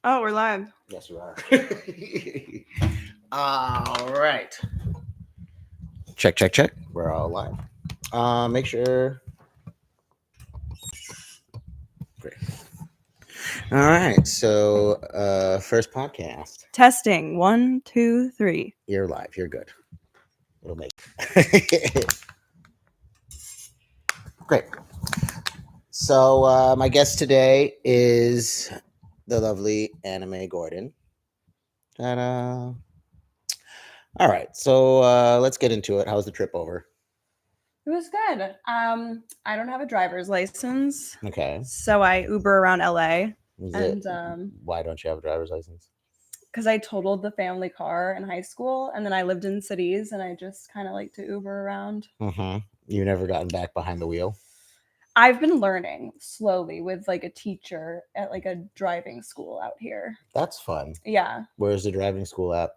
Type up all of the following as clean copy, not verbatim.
Oh, we're live. Yes, you are. All right. Check. We're all live. Make sure. Great. All right. So, first podcast. Testing. 1, 2, 3. You're live. You're good. It'll make. Great. So, my guest today is the lovely Anime Gordon. Ta-da. All right. So, let's get into it. How's the trip over? It was good. I don't have a driver's license, Okay. so I Uber around LA. Is And it, why don't you have a driver's license? because I totaled the family car in high school, and then I lived in cities, and I just kind of like to Uber around. Mm-hmm. You've never gotten back behind the wheel? I've been learning slowly with like a teacher at like a driving school out here. That's fun. Yeah, Where's the driving school at?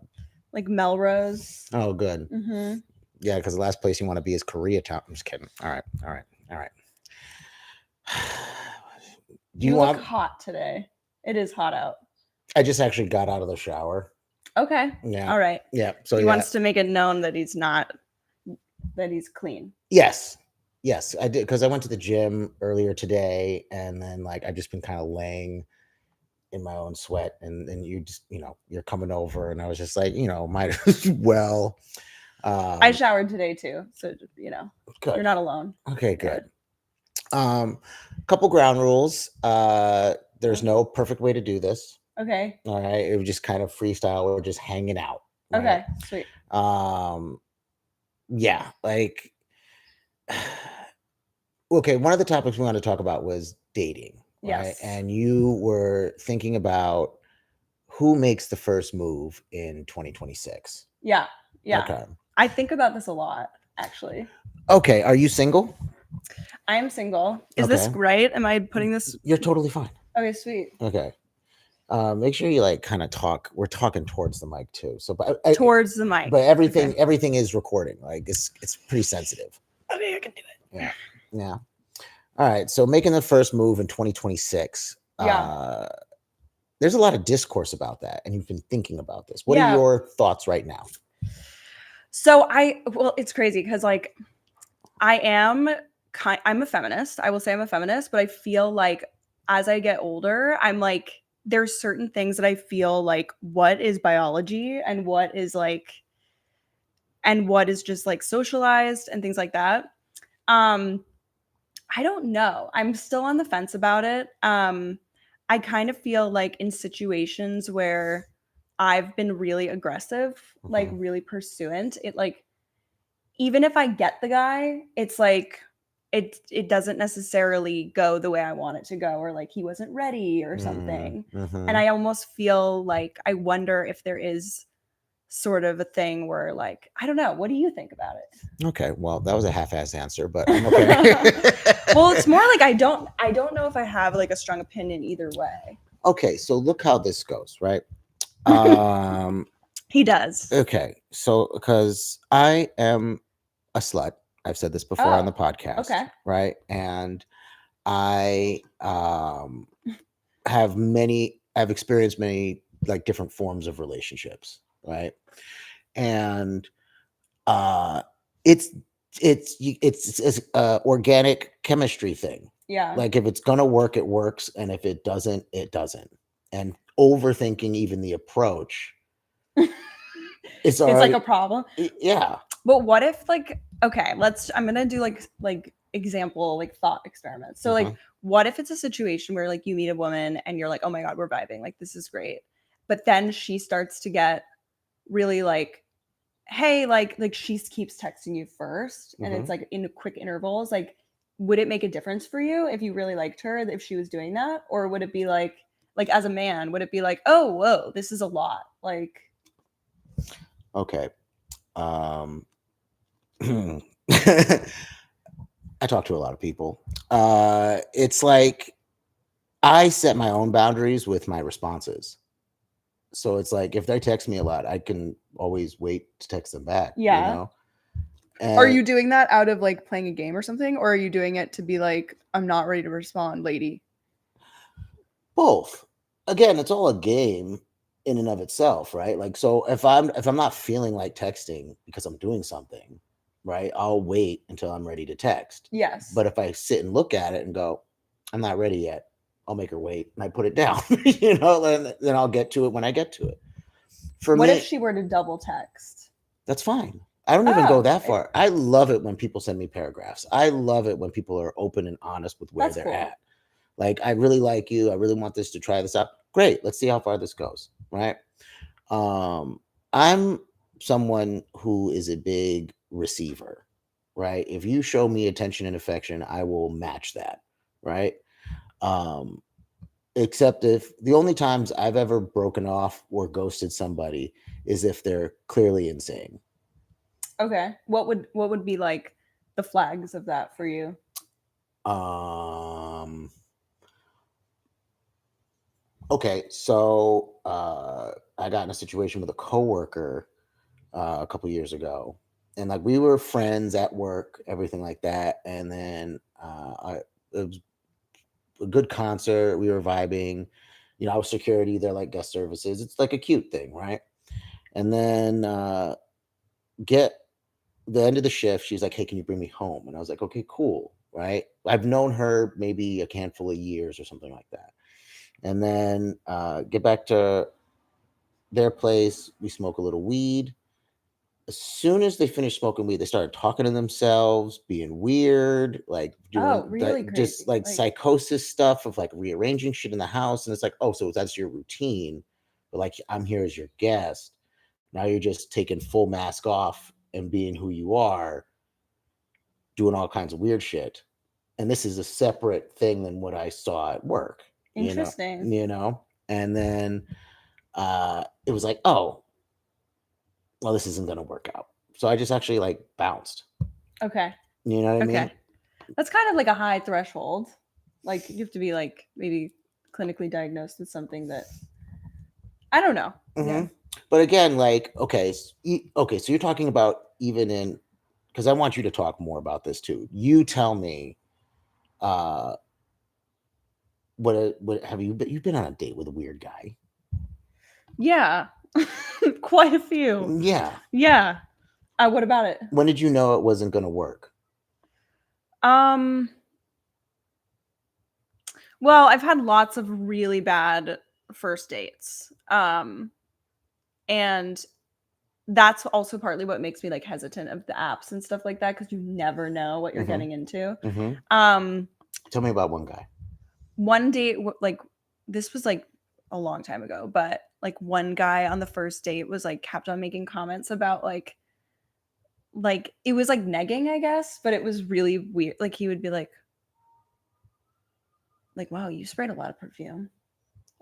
like Melrose. Oh, good. Mm-hmm. Yeah, because the last place you want to be is Koreatown. I'm just kidding. All right. Do You you look want? hot today. It is hot out. I just actually got out of the shower. Okay. Yeah. All right. Yeah. So He yeah. wants to make it known that he's not, that he's clean. Yes, I did, because I went to the gym earlier today, and then like I've just been kind of laying in my own sweat, and then you just you're coming over, and I was just like might as well. I showered today too, so Good. you're not alone. Okay, good. Couple ground rules. There's no perfect way to do this. Okay. All right. It was just kind of freestyle. We're just hanging out. Right? Okay. Sweet. Yeah. Like, okay. One of the topics we wanted to talk about was dating. Right? Yes. And you were thinking about who makes the first move in 2026. Yeah. Okay. I think about this a lot, actually. Okay. Are you single? I am single. Is this right? Am I putting this? You're totally fine. Okay, sweet. Okay. Make sure you like kind of talk. We're talking towards the mic too. So, but towards the mic. But everything is recording. Like it's pretty sensitive. Okay, I can do it. Yeah. All right. So making the first move in 2026. Yeah. There's a lot of discourse about that, and you've been thinking about this. What are your thoughts right now? So it's crazy because like I'm a feminist. I will say I'm a feminist, but I feel like as I get older, I'm like, there's certain things that I feel like what is biology and what is just like socialized and things like that. I don't know. I'm still on the fence about it. I kind of feel like in situations where I've been really aggressive, like really pursuant, it like, even if I get the guy, it's like it doesn't necessarily go the way I want it to go, or like he wasn't ready or something. And I almost feel like I wonder if there is sort of a thing where like, I don't know. What do you think about it? Okay, well, that was a half-assed answer, but I'm okay. Well, it's more like I don't know if I have like a strong opinion either way. Okay, so look how this goes, right? He does. Okay, so because I am a slut. I've said this before on the podcast. Okay. Right. And I I've experienced many like different forms of relationships. Right. And it's a organic chemistry thing. Yeah. Like if it's gonna work, it works. And if it doesn't, it doesn't. And overthinking even the approach it's like a problem. Yeah. But what if like, okay, I'm gonna do like example, like thought experiments. So like, what if it's a situation where like you meet a woman and you're like, oh my God, we're vibing, like this is great. But then she starts to get really like, hey, like she keeps texting you first and it's like in quick intervals. Like, would it make a difference for you if you really liked her, if she was doing that? Or would it be like as a man, would it be like, oh, whoa, this is a lot? Like, okay. I talk to a lot of people. It's like I set my own boundaries with my responses. So it's like if they text me a lot, I can always wait to text them back. Yeah. You know? Are you doing that out of like playing a game or something? Or are you doing it to be like, I'm not ready to respond, lady? Both. again, it's all a game in and of itself, right? Like, so if I'm not feeling like texting because I'm doing something, right, I'll wait until I'm ready to text. Yes. But if I sit and look at it and go, I'm not ready yet, I'll make her wait and I put it down. You know, then I'll get to it when I get to it. For What if me, she were to double text? that's fine. I don't even go Oh, that far. I love it when people send me paragraphs. I love it when people are open and honest with where that's they're cool. at. Like, I really like you. I really want this to try this out. Great. Let's see how far this goes. Right. I'm someone who is a big receiver. Right. If you show me attention and affection, I will match that. Right. Um, except if the only times I've ever broken off or ghosted somebody is if they're clearly insane. Okay. What would be like the flags of that for you? Um, okay, so I got in a situation with a coworker a couple years ago, and like we were friends at work, everything like that, and then it was a good concert. We were vibing. You know, I was security. They're like guest services. It's like a cute thing, right? And then get the end of the shift, she's like, "Hey, can you bring me home?" And I was like, "Okay, cool." Right? I've known her maybe a handful of years or something like that. And then get back to their place. We smoke a little weed. As soon as they finished smoking weed, they started talking to themselves, being weird, like Oh, doing really that, just crazy. like Like, psychosis stuff of like rearranging shit in the house. And it's like, oh, so that's your routine, but like I'm here as your guest. Now you're just taking full mask off and being who you are, doing all kinds of weird shit. And this is a separate thing than what I saw at work, interesting. And then it was like, oh, well, this isn't gonna work out. So I just actually like bounced. Okay. You know what I mean? Okay. That's kind of like a high threshold. Like you have to be like maybe clinically diagnosed with something that I don't know. Yeah. But again, like, okay, okay, so you're talking about even in, because I want you to talk more about this too. You tell me, uh, what have you been? You've been on a date with a weird guy? Yeah. Quite a few. Yeah. Yeah. What about it? When did you know it wasn't going to work? Um well, I've had lots of really bad first dates. And that's also partly what makes me like hesitant of the apps and stuff like that because you never know what you're getting into. Tell me about one guy. One date, like this was like a long time ago, but like one guy on the first date was like kept on making comments about like it was like negging, I guess, but it was really weird. Like he would be like, wow, you sprayed a lot of perfume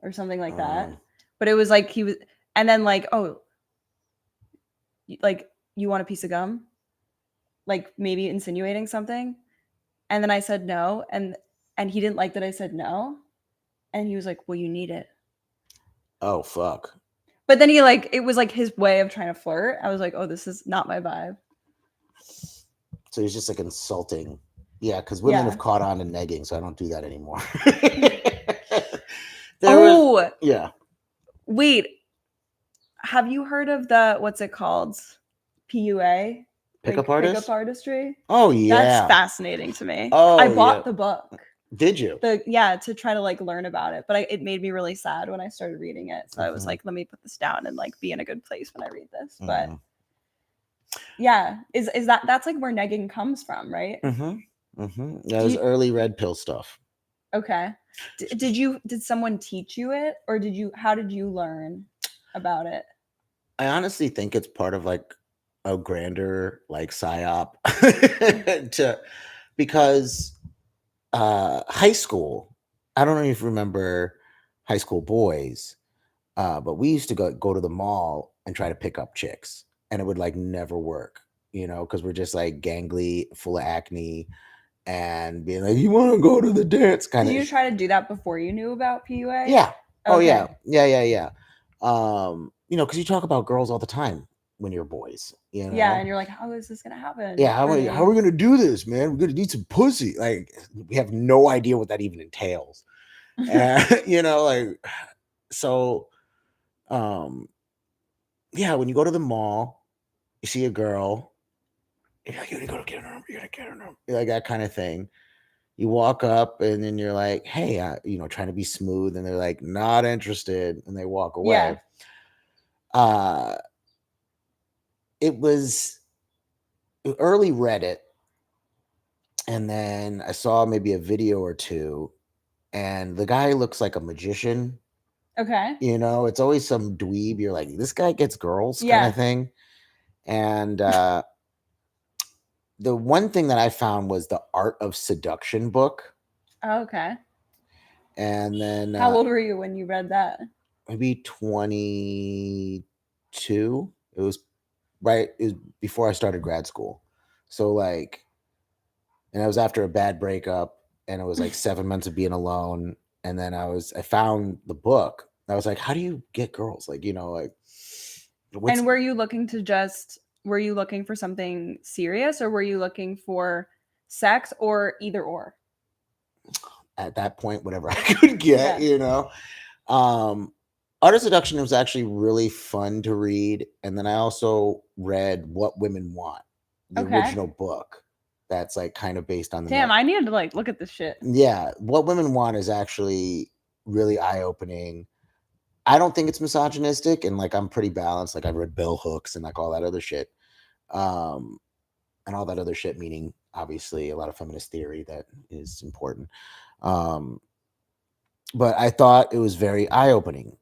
or something like that. But it was like he was, and then like, oh, like you want a piece of gum? Like maybe insinuating something. And then I said no, and he didn't like that I said no, and he was like, well, you need it. Oh fuck. But then he like it was like his way of trying to flirt. I was like, oh, this is not my vibe. So he's just like insulting. Yeah, because women have caught on to negging, so I don't do that anymore. Yeah. Wait. Have you heard of the what's it called? PUA? Pickup artist? Pickup artistry? Oh yeah. That's fascinating to me. Oh, I bought the book. Did you? To try to like learn about it, but it made me really sad when I started reading it. So I was like, let me put this down and like be in a good place when I read this. But yeah, is that's like where negging comes from, right? That was early red pill stuff. Okay. Did someone teach you it, or how did you learn about it? I honestly think it's part of like a grander like psyop because high school, I don't know if you remember high school boys, but we used to go to the mall and try to pick up chicks, and it would like never work, because we're just like gangly, full of acne, and being like, you want to go to the dance kind of. Did you try to do that before you knew about PUA? Yeah. Oh yeah. Yeah. Because you talk about girls all the time when you're boys, Yeah, and you're like, how is this gonna happen? Yeah, how are we gonna do this, man? We're gonna need some pussy. Like, we have no idea what that even entails. Like, So, um, yeah, when you go to the mall, you see a girl, you're like, you're gonna go get her, you're gonna get her, like that kind of thing. You walk up and then you're like, hey, trying to be smooth, and they're like, not interested, and they walk away. Yeah. Uh, it was early Reddit, and then I saw maybe a video or two, and the guy looks like a magician. Okay. It's always some dweeb. You're like, this guy gets girls kind of Yeah. thing. And the one thing that I found was the Art of Seduction book. Okay. And then How old were you when you read that? maybe 22. It was right. It was before I started grad school. So like, and I was after a bad breakup, and it was like 7 months of being alone. And then I found the book. I was like, how do you get girls? Like, like what's And were you looking for something serious, or were you looking for sex, or either or? at that point, whatever I could get, Yeah. Art of Seduction was actually really fun to read. And then I also read What Women Want, the Okay. original book that's like kind of based on the Damn, I needed to like look at this shit. Yeah, What Women Want is actually really eye-opening. I don't think it's misogynistic, and like I'm pretty balanced. Like I've read Bell Hooks and like all that other shit. Um and all that other shit, meaning obviously a lot of feminist theory that is important. Um but I thought it was very eye-opening.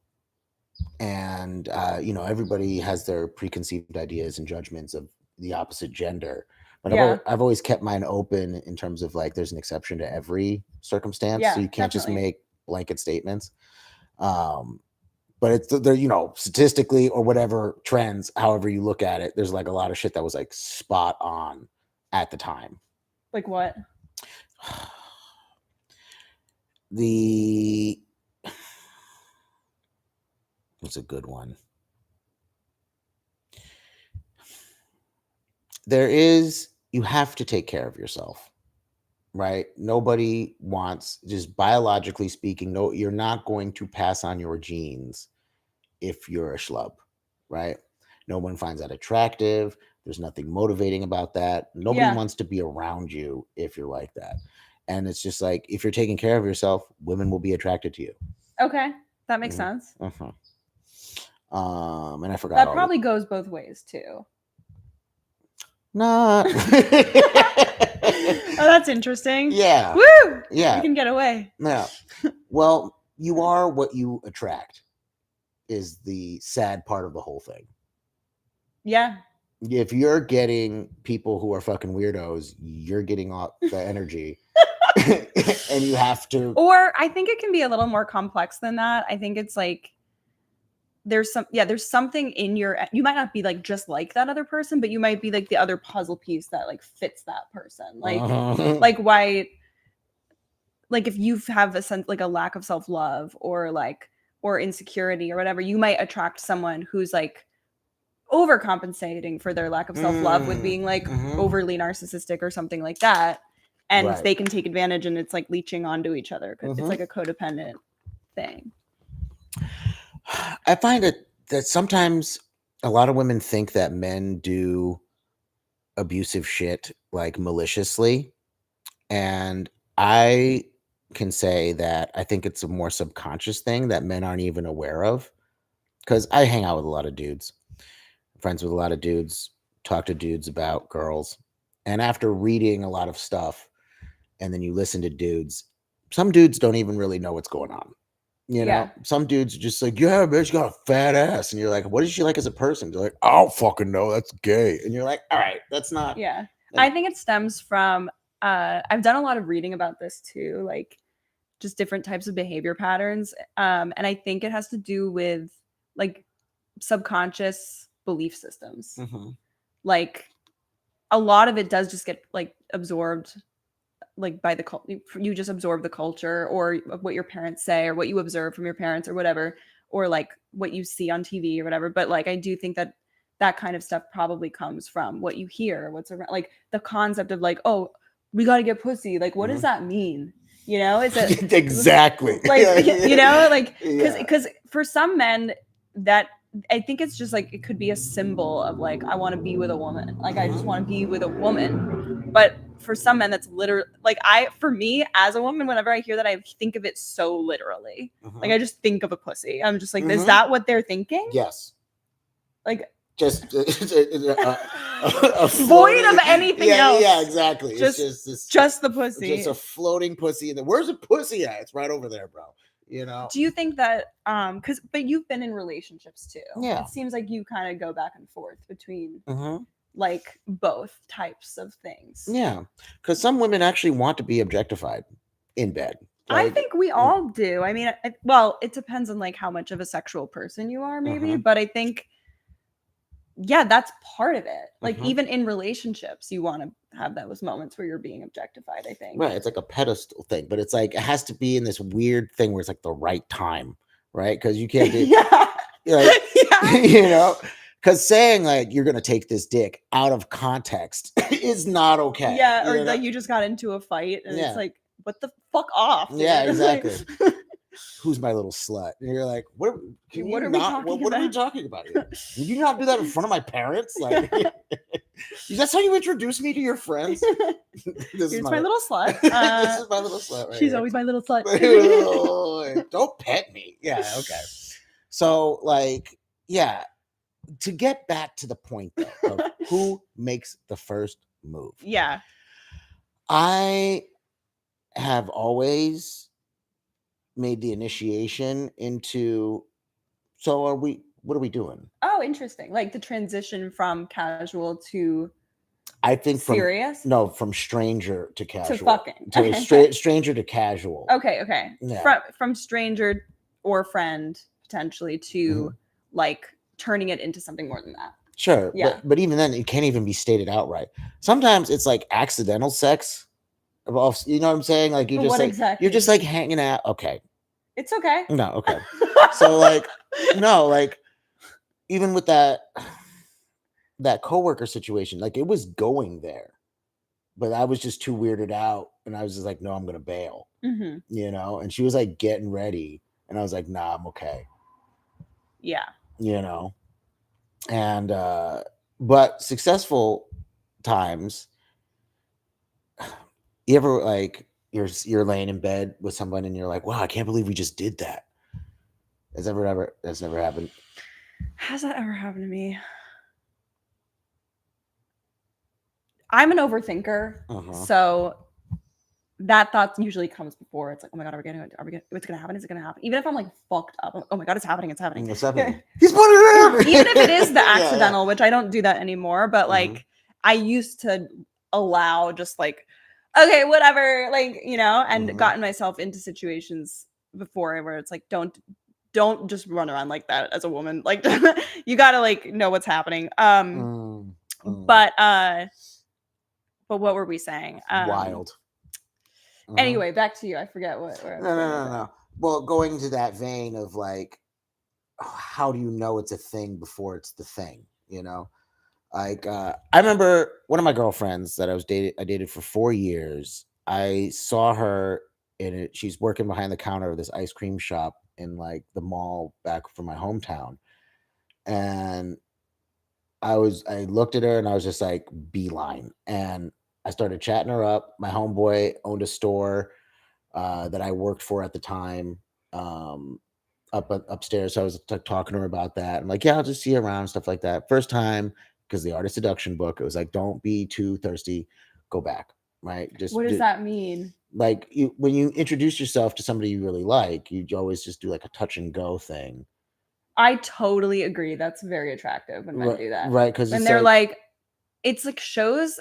And everybody has their preconceived ideas and judgments of the opposite gender, but Yeah. I've always kept mine open in terms of like there's an exception to every circumstance, so Yeah, you can't just definitely. make blanket statements. um but it's there, statistically or whatever trends, however you look at it, there's like a lot of shit that was like spot on at the time. Like what? The It's a good one. You have to take care of yourself, right? Nobody wants, just biologically speaking, no, you're not going to pass on your genes if you're a schlub, right? No one finds that attractive. There's nothing motivating about that. Nobody Yeah. wants to be around you if you're like that. And it's just like, if you're taking care of yourself, women will be attracted to you. Okay. That makes Mhm. sense. And I forgot That all probably goes both ways too. Not. Oh, that's interesting. Yeah. Woo! Yeah. We can get away. Yeah. Well, you are what you attract is the sad part of the whole thing. Yeah. If you're getting people who are fucking weirdos, you're getting all the energy. And you have to. Or I think it can be a little more complex than that. I think it's like there's something in you might not be like just like that other person, but you might be like the other puzzle piece that like fits that person. Like why, like if you have a sense, like a lack of self-love or insecurity or whatever, you might attract someone who's like overcompensating for their lack of self-love with being like overly narcissistic or something like that, and Right. they can take advantage, and it's like leeching onto each other. It's like a codependent thing. I find that sometimes a lot of women think that men do abusive shit like maliciously, and I can say that I think it's a more subconscious thing that men aren't even aware of, because I hang out with a lot of dudes, friends with a lot of dudes, talk to dudes about girls, and after reading a lot of stuff, and then you listen to dudes, some dudes don't even really know what's going on. Some dudes are just like, yeah, bitch, got a fat ass. And you're like, what is she like as a person? They're like, I don't fucking know. That's gay. And you're like, all right, that's not. Yeah. I think it stems from, I've done a lot of reading about this too, like just different types of behavior patterns. And I think it has to do with like subconscious belief systems. Like a lot of it does just get like absorbed like by the culture. You just absorb the culture or what your parents say or what you observe from your parents or whatever, or like what you see on TV or whatever. But like I do think that that kind of stuff probably comes from what you hear, what's around, like the concept of like, oh, we got to get pussy. Like, what does that mean? You know, is it exactly like you know, like Yeah. because for some men that I think it's just like it could be a symbol of like I want to be with a woman, like I just want to be with a woman. But for some men, that's literally like for me as a woman, whenever I hear that, I think of it so literally. Like I just think of a pussy. I'm just like, is that what they're thinking? Yes. Like Just void floating, of anything yeah, else. Yeah, exactly. Just, it's just just the pussy. Just a floating pussy. Where's the pussy at? It's right over there, bro. You know. Do you think that but you've been in relationships too? Yeah. It seems like you kind of go back and forth between like both types of things. Yeah, because some women actually want to be objectified in bed. I think we all do. I mean, well, it depends on like how much of a sexual person you are, maybe. But I think, yeah, that's part of it. Like even in relationships, you want to have those moments where you're being objectified. I think. Right. It's like a pedestal thing, but it's like it has to be in this weird thing where it's like the right time, right? Because you can't be, like, you know. Because saying like you're gonna take this dick out of context is not okay. Yeah, or like you just got into a fight and it's like, what the fuck off? Dude? Yeah, exactly. Who's my little slut? And you're like, what are we talking about here? Did you not do that in front of my parents? Like, that's how you introduce me to your friends? This is my little slut. This is my little slut. Right she's here. Always my little slut. Don't pet me. Yeah, okay. So, like, yeah. To get back to the point though, of who makes the first move. Yeah. I have always made the initiation into, so what are we doing? Oh, interesting. Like the transition from casual to I think serious? From stranger to casual. To fucking. To stranger to casual. Okay. Yeah. From stranger or friend potentially to like turning it into something more than that. Sure. Yeah. But even then, it can't even be stated outright. Sometimes it's like accidental sex. You know what I'm saying? Like you just you're just like hanging out. Okay. It's okay. No, okay. So like, no, like even with that coworker situation, like it was going there, but I was just too weirded out, and I was just like, no, I'm gonna bail. You know, and she was like getting ready, and I was like, nah, I'm okay. Yeah. You know, and but successful times, you ever like you're laying in bed with someone and you're like, wow, I can't believe we just did that. That's never happened. Has that ever happened to me? I'm an overthinker, so that thought usually comes before. It's like, oh my god, what's gonna happen? Is it gonna happen? Even if I'm like fucked up, oh my god, it's happening. It's happening. He's putting it in. Even if it is the accidental, which I don't do that anymore, but like I used to allow just like, okay, whatever, like, you know, and gotten myself into situations before where it's like, don't just run around like that as a woman. Like you gotta like know what's happening. But what were we saying? Wild. Anyway, back to you. I forget what. No. Well, going into that vein of like, how do you know it's a thing before it's the thing? You know, like I remember one of my girlfriends that I dated for 4 years. I saw her in it. She's working behind the counter of this ice cream shop in like the mall back from my hometown, and I looked at her and I was just like beeline, and I started chatting her up. My homeboy owned a store that I worked for at the time upstairs. So I was talking to her about that. I'm like, yeah, I'll just see you around, stuff like that. First time, because the Art of Seduction book, it was like, don't be too thirsty, go back, right? What does that mean? Like when you introduce yourself to somebody you really like, you always just do like a touch and go thing. I totally agree. That's very attractive when men do that. Right. Because when they're like, it's like shows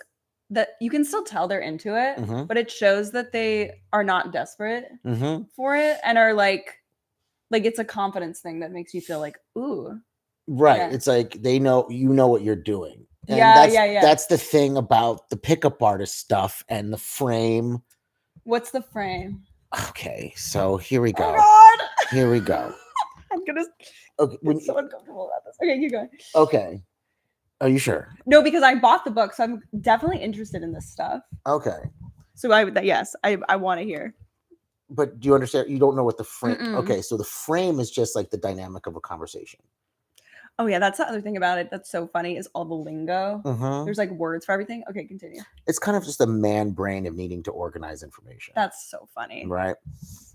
that you can still tell they're into it, but it shows that they are not desperate for it and are like it's a confidence thing that makes you feel like, ooh. Right. Yeah. It's like they know what you're doing. And yeah. That's the thing about the pickup artist stuff and the frame. What's the frame? Okay, so here we go. Oh God. Here we go. I'm gonna. Okay, I'm so uncomfortable about this. Okay, keep going. Okay. Are you sure? No, because I bought the book, so I'm definitely interested in this stuff. Okay. So yes, I want to hear. But do you understand? You don't know what the frame. Mm-mm. Okay, so the frame is just like the dynamic of a conversation. Oh yeah, that's the other thing about it that's so funny is all the lingo. Mm-hmm. There's like words for everything. Okay, continue. It's kind of just a man brain of needing to organize information. That's so funny. Right?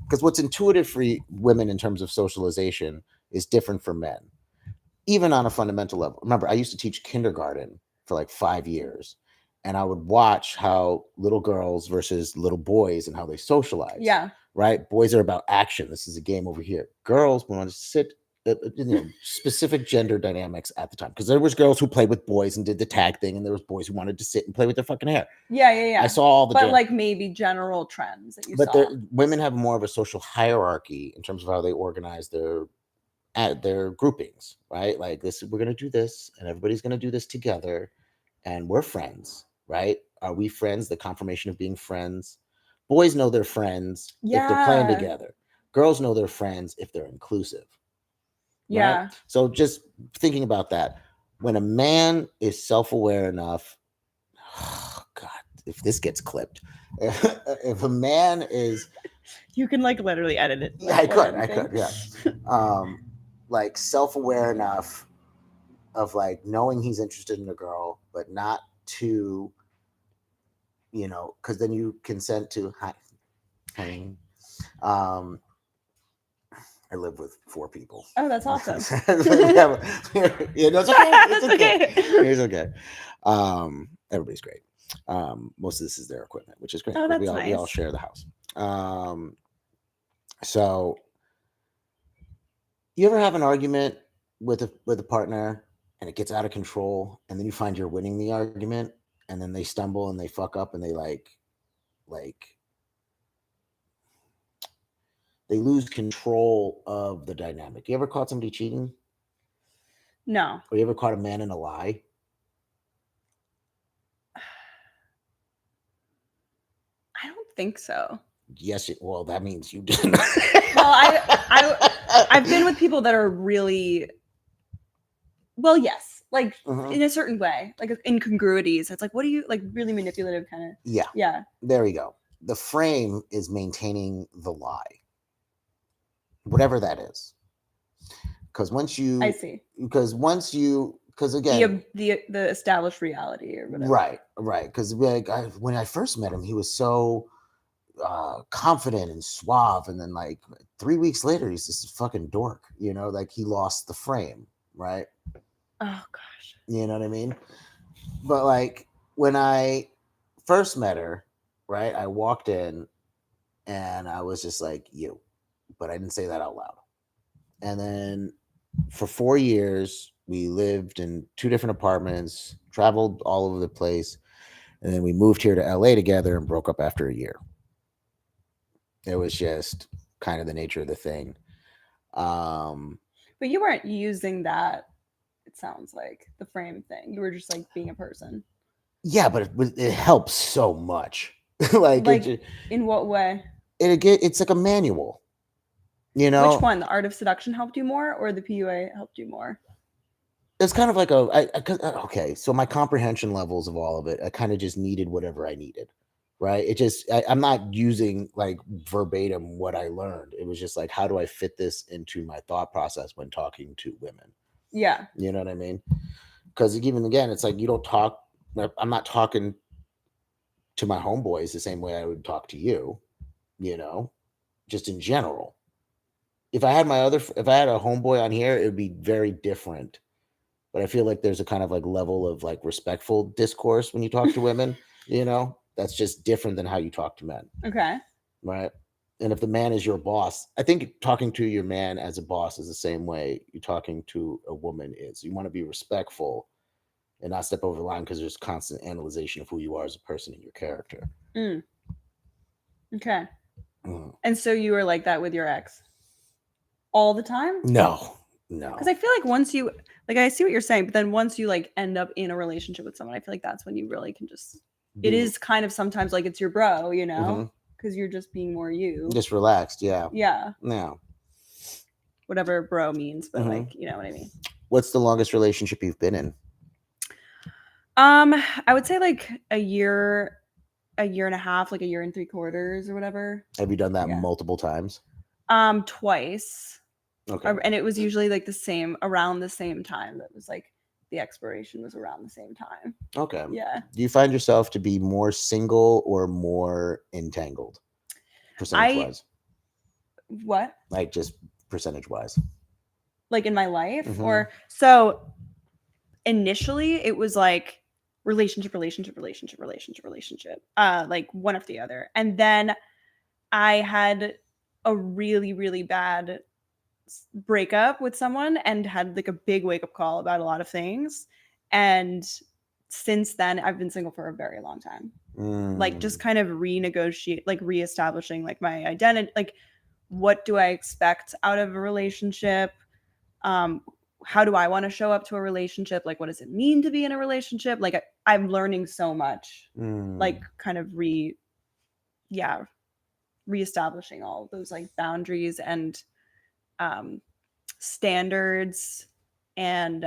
Because what's intuitive for women in terms of socialization is different for men, even on a fundamental level. Remember, I used to teach kindergarten for like 5 years, and I would watch how little girls versus little boys and how they socialize. Yeah. Right? Boys are about action. This is a game over here. Girls want to sit, specific gender dynamics at the time, because there was girls who played with boys and did the tag thing, and there was boys who wanted to sit and play with their fucking hair. Yeah. I saw all the, but like maybe general trends that you but saw. women have more of a social hierarchy in terms of how they organize their groupings, right? Like this, we're gonna do this, and everybody's gonna do this together, and we're friends, right? Are we friends? The confirmation of being friends. Boys know they're friends if they're playing Yeah. together. Girls know they're friends if they're inclusive. Yeah. Right? So just thinking about that, when a man is self-aware enough, oh God, if this gets clipped, if a man is, You can like literally edit it. yeah, like, I could, yeah. Like self-aware enough of like knowing he's interested in a girl, but not to, because then you consent to hi. I live with 4 people. Oh, that's awesome. Yeah, no, it's okay. That's okay. It's okay. Everybody's great. Most of this is their equipment, which is great. Oh, that's we all nice. share the house. So you ever have an argument with a partner and it gets out of control, and then you find you're winning the argument, and then they stumble and they fuck up and they like they lose control of the dynamic. You ever caught somebody cheating? No. Or you ever caught a man in a lie? I don't think so. Yes. Well, that means you didn't. Well, I've been with people that are really, well, yes, like in a certain way, like incongruities. It's like, what do you like? Really manipulative kind of. Yeah. Yeah. There we go. The frame is maintaining the lie, whatever that is. Because once you, I see. Because again, the established reality or whatever. Right. Because like when I first met him, he was so confident and suave, and then like 3 weeks later, he's just a fucking dork. Like he lost the frame, right? Oh gosh. You know what I mean? But like when I first met her, right, I walked in and I was just like, you, but I didn't say that out loud. And then for 4 years, we lived in 2 different apartments, traveled all over the place, and then we moved here to LA together and broke up after a year. It was just kind of the nature of the thing. But you weren't using that, it sounds like, the frame thing. You were just like being a person. Yeah, but it helps so much. like in what way? It's like a manual. Which one? The Art of Seduction helped you more, or the PUA helped you more? It's kind of like okay. So my comprehension levels of all of it, I kind of just needed whatever I needed, right? I'm not using like verbatim what I learned. It was just like, how do I fit this into my thought process when talking to women? Yeah. You know what I mean? Because even again, it's like you don't talk. I'm not talking to my homeboys the same way I would talk to you. Just in general. If I had a homeboy on here, it would be very different. But I feel like there's a kind of like level of like respectful discourse when you talk to women, that's just different than how you talk to men. Okay. Right. And if the man is your boss, I think talking to your man as a boss is the same way you're talking to a woman is. You want to be respectful and not step over the line, because there's constant analyzation of who you are as a person and your character. Okay. And so you were like that with your ex all the time? No. Because I feel like once you, like, I see what you're saying, but then once you like end up in a relationship with someone, I feel like that's when you really can just, it is kind of sometimes like it's your bro, because you're just being more you. Just relaxed. Yeah. Yeah. No. Whatever bro means, but like, you know what I mean? What's the longest relationship you've been in? I would say like a year a year and a half, like a year and 3/4 or whatever. Have you done that Yeah. multiple times? Twice. Okay. And it was usually like around the same time. That was like the expiration was around the same time. Okay. Yeah. Do you find yourself to be more single or more entangled, percentage wise? What? Like just percentage wise. Like in my life? Mhm. Or so initially it was like relationship, relationship, relationship, relationship, relationship. Like one after the other. And then I had a really, really bad breakup with someone and had like a big wake up call about a lot of things. And since then, I've been single for a very long time. Like just kind of renegotiate, like reestablishing like my identity, like what do I expect out of a relationship? How do I want to show up to a relationship? Like, what does it mean to be in a relationship? Like, I'm learning so much, like kind of reestablishing all of those like boundaries and standards and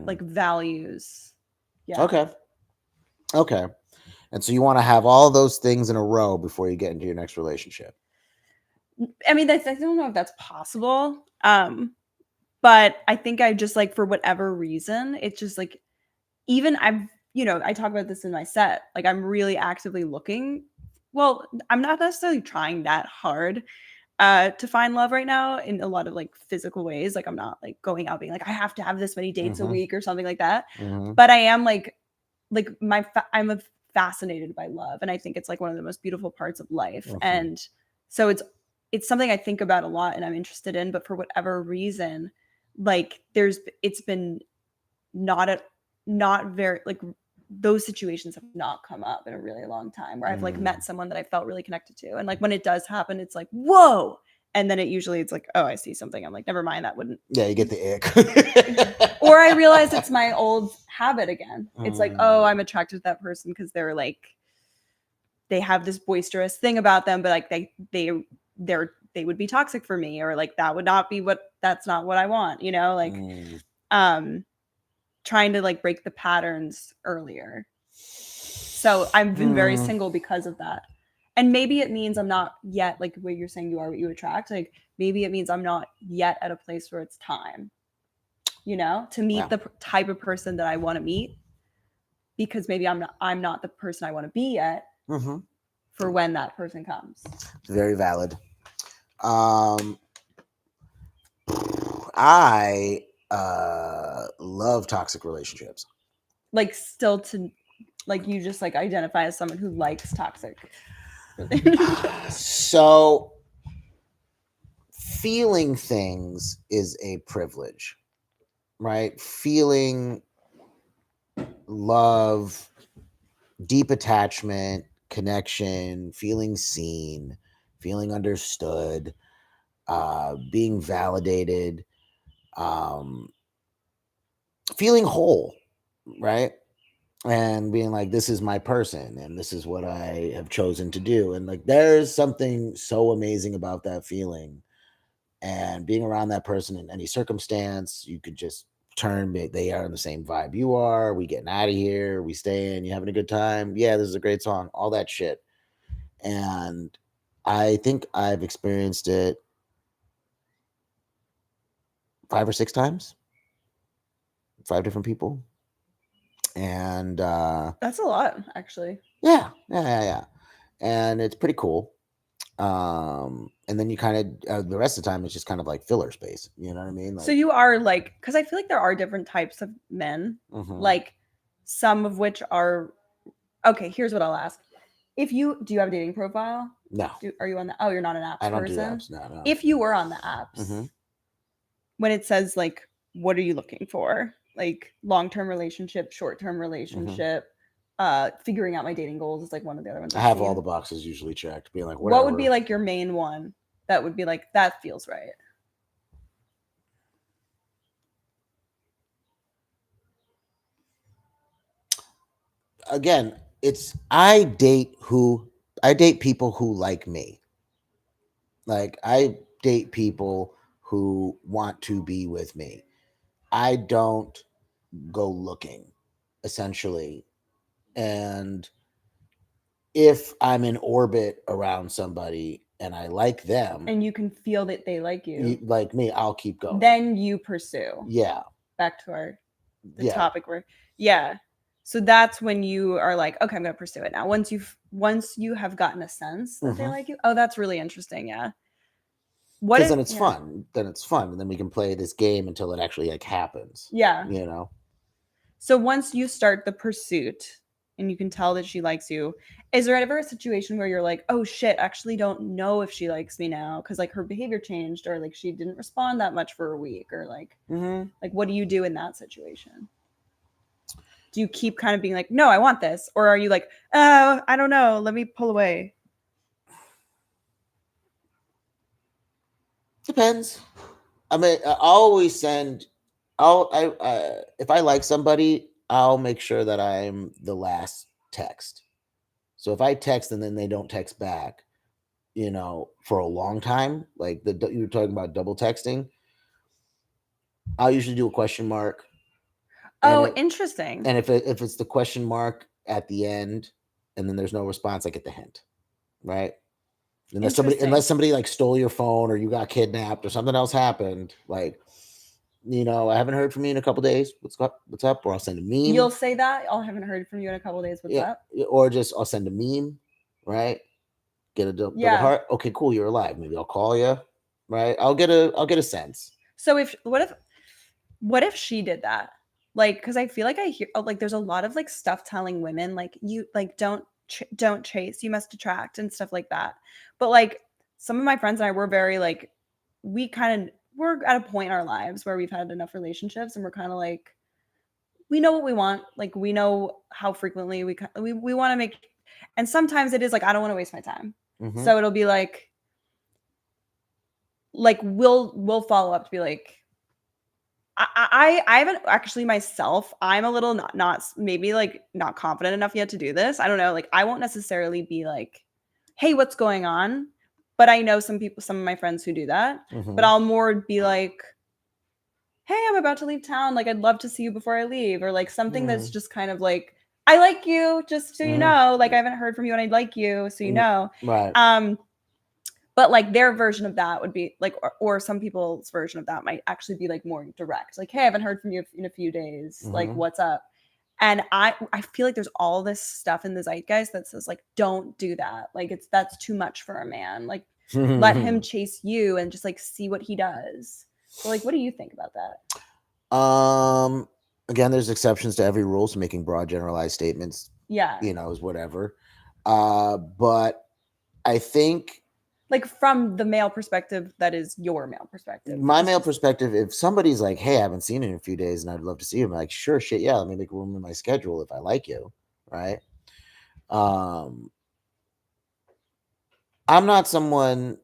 like values. Yeah. Okay. And so you want to have all those things in a row before you get into your next relationship. I mean, I don't know if that's possible. But I think I just like for whatever reason, it's just like even I talk about this in my set. Like I'm really actively looking. Well, I'm not necessarily trying that hard to find love right now in a lot of like physical ways. Like I'm not like going out being like I have to have this many dates a week or something like that. But I am like I'm fascinated by love, and I think it's like one of the most beautiful parts of life. And so it's something I think about a lot and I'm interested in. But for whatever reason, like it's been not very like those situations have not come up in a really long time where I've like met someone that I felt really connected to. And like when it does happen, it's like, whoa. And then it's like, oh, I see something. I'm like, never mind, that wouldn't. Yeah, you get the ick. Or I realize it's my old habit again. It's like, oh, I'm attracted to that person because they're like, they have this boisterous thing about them, but like they would be toxic for me, or like that's not what I want, like trying to like break the patterns earlier. So I've been very single because of that. And maybe it means I'm not yet, like what you're saying, you are what you attract. Like maybe it means I'm not yet at a place where it's time, to meet the type of person that I want to meet, because maybe I'm not the person I want to be yet for when that person comes. Very valid. I love toxic relationships. Like still to like you just like identify as someone who likes toxic relationships. So feeling things is a privilege, right? Feeling love, deep attachment, connection, feeling seen, feeling understood, being validated, feeling whole, right? And being like, this is my person and this is what I have chosen to do. And like, there's something so amazing about that feeling. And being around that person in any circumstance, you could just turn, they are in the same vibe you are. We getting out of here. We staying. You having a good time. Yeah, this is a great song. All that shit. And I think I've experienced it 5 or 6 times. 5 different people. And that's a lot, actually. Yeah. And it's pretty cool. And then you kind of the rest of the time it's just kind of like filler space, you know what I mean? Like, so you are like, because I feel like there are different types of men, like some of which are okay. Here's what I'll ask: do you have a dating profile? No. Are you on the? Oh, you're not an apps person. I don't do apps. No. If you were on the apps, when it says like, what are you looking for? Like long-term relationship, short-term relationship. Figuring out my dating goals is like one of the other ones. I have all the boxes usually checked, being like, whatever. What would be like your main one that would be like, that feels right? Again, I date people who like me. Like I date people who want to be with me. I don't go looking, essentially. And if I'm in orbit around somebody and I like them, and you can feel that they like you, like me, I'll keep going. then you pursue. Yeah. Back to the Yeah. topic where, yeah. So that's when you are like, okay, I'm gonna pursue it now. Once you have gotten a sense that they like you. Oh, that's really interesting. Yeah. What Because if then it's yeah. fun. Then it's fun, and then we can play this game until it actually like happens. Yeah. You know. So once you start the pursuit and you can tell that she likes you, is there ever a situation where you're like, oh shit, actually don't know if she likes me now because like her behavior changed or like she didn't respond that much for a week or like like what do you do in that situation? Do you keep kind of being like, no, I want this, or are you like, oh, I don't know, let me pull away? Depends. I mean, I'll always send. If I like somebody, I'll make sure that I'm the last text. So if I text and then they don't text back, for a long time, like you were talking about double texting, I'll usually do a question mark. Oh, interesting. And if it's the question mark at the end, and then there's no response, I get the hint, right? Unless somebody like stole your phone or you got kidnapped or something else happened, like I haven't heard from you in a couple days. What's up? Or I'll send a meme. You'll say that I haven't heard from you in a couple days. What's up? Or just I'll send a meme, right? Get a double heart. Okay, cool. You're alive. Maybe I'll call you, right? I'll get a sense. So what if she did that? Like, because I feel like I hear like there's a lot of like stuff telling women like you like don't chase, you must attract and stuff like that. But like some of my friends and I were very like we're at a point in our lives where we've had enough relationships and we're kind of like we know what we want, like we know how frequently we want to make, and sometimes it is like I don't want to waste my time. So it'll be like we'll follow up to be like I haven't actually myself. I'm a little not maybe like not confident enough yet to do this. I don't know. Like I won't necessarily be like, "Hey, what's going on?" But I know some of my friends who do that. But I'll more be like, "Hey, I'm about to leave town. Like I'd love to see you before I leave," or like something that's just kind of like, "I like you, just so you know. Like I haven't heard from you, and I'd like you, so you know." Right. But like their version of that would be like, or some people's version of that might actually be like more direct. Like, hey, I haven't heard from you in a few days. Like, what's up? And I feel like there's all this stuff in the zeitgeist that says like, don't do that. Like that's too much for a man. Like let him chase you and just like see what he does. So like, what do you think about that? Again, there's exceptions to every rule, so making broad generalized statements, is whatever. But I think, like from the male perspective, that is your male perspective. My male perspective, if somebody's like, hey, I haven't seen you in a few days and I'd love to see you, I'm like, sure, shit, yeah, let me make room in my schedule if I like you, right? I'm not someone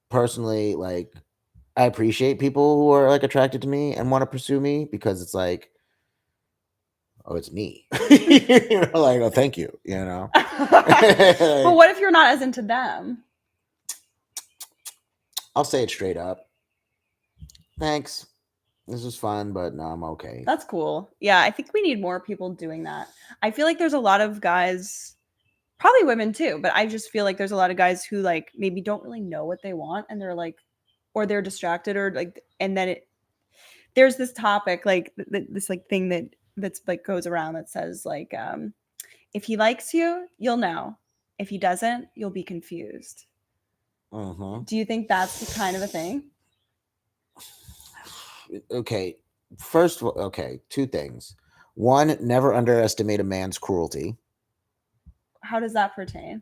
personally, like, I appreciate people who are like attracted to me and want to pursue me because it's like, oh, it's me. Like, oh, thank you, But what if you're not as into them? I'll say it straight up. Thanks. This was fun, but no, I'm okay. That's cool. Yeah, I think we need more people doing that. I feel like there's a lot of guys, probably women too, but I just feel like there's a lot of guys who like maybe don't really know what they want and they're like, or they're distracted or like, and then there's this topic like this like thing that's like goes around that says like, if he likes you, you'll know. If he doesn't, you'll be confused. Do you think that's the kind of a thing? Okay. First, okay, two things. One, never underestimate a man's cruelty. How does that pertain?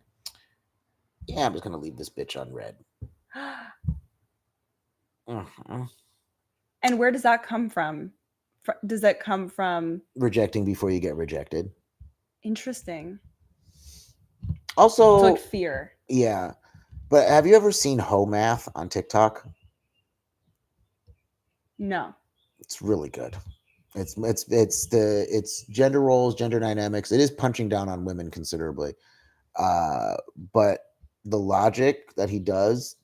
Yeah, I'm just gonna leave this bitch unread. And where does that come from? Does that come from rejecting before you get rejected? Interesting. Also, it's like fear. Yeah, but have you ever seen Ho Math on TikTok? No. It's really good. It's gender roles, gender dynamics. It is punching down on women considerably, but the logic that he does,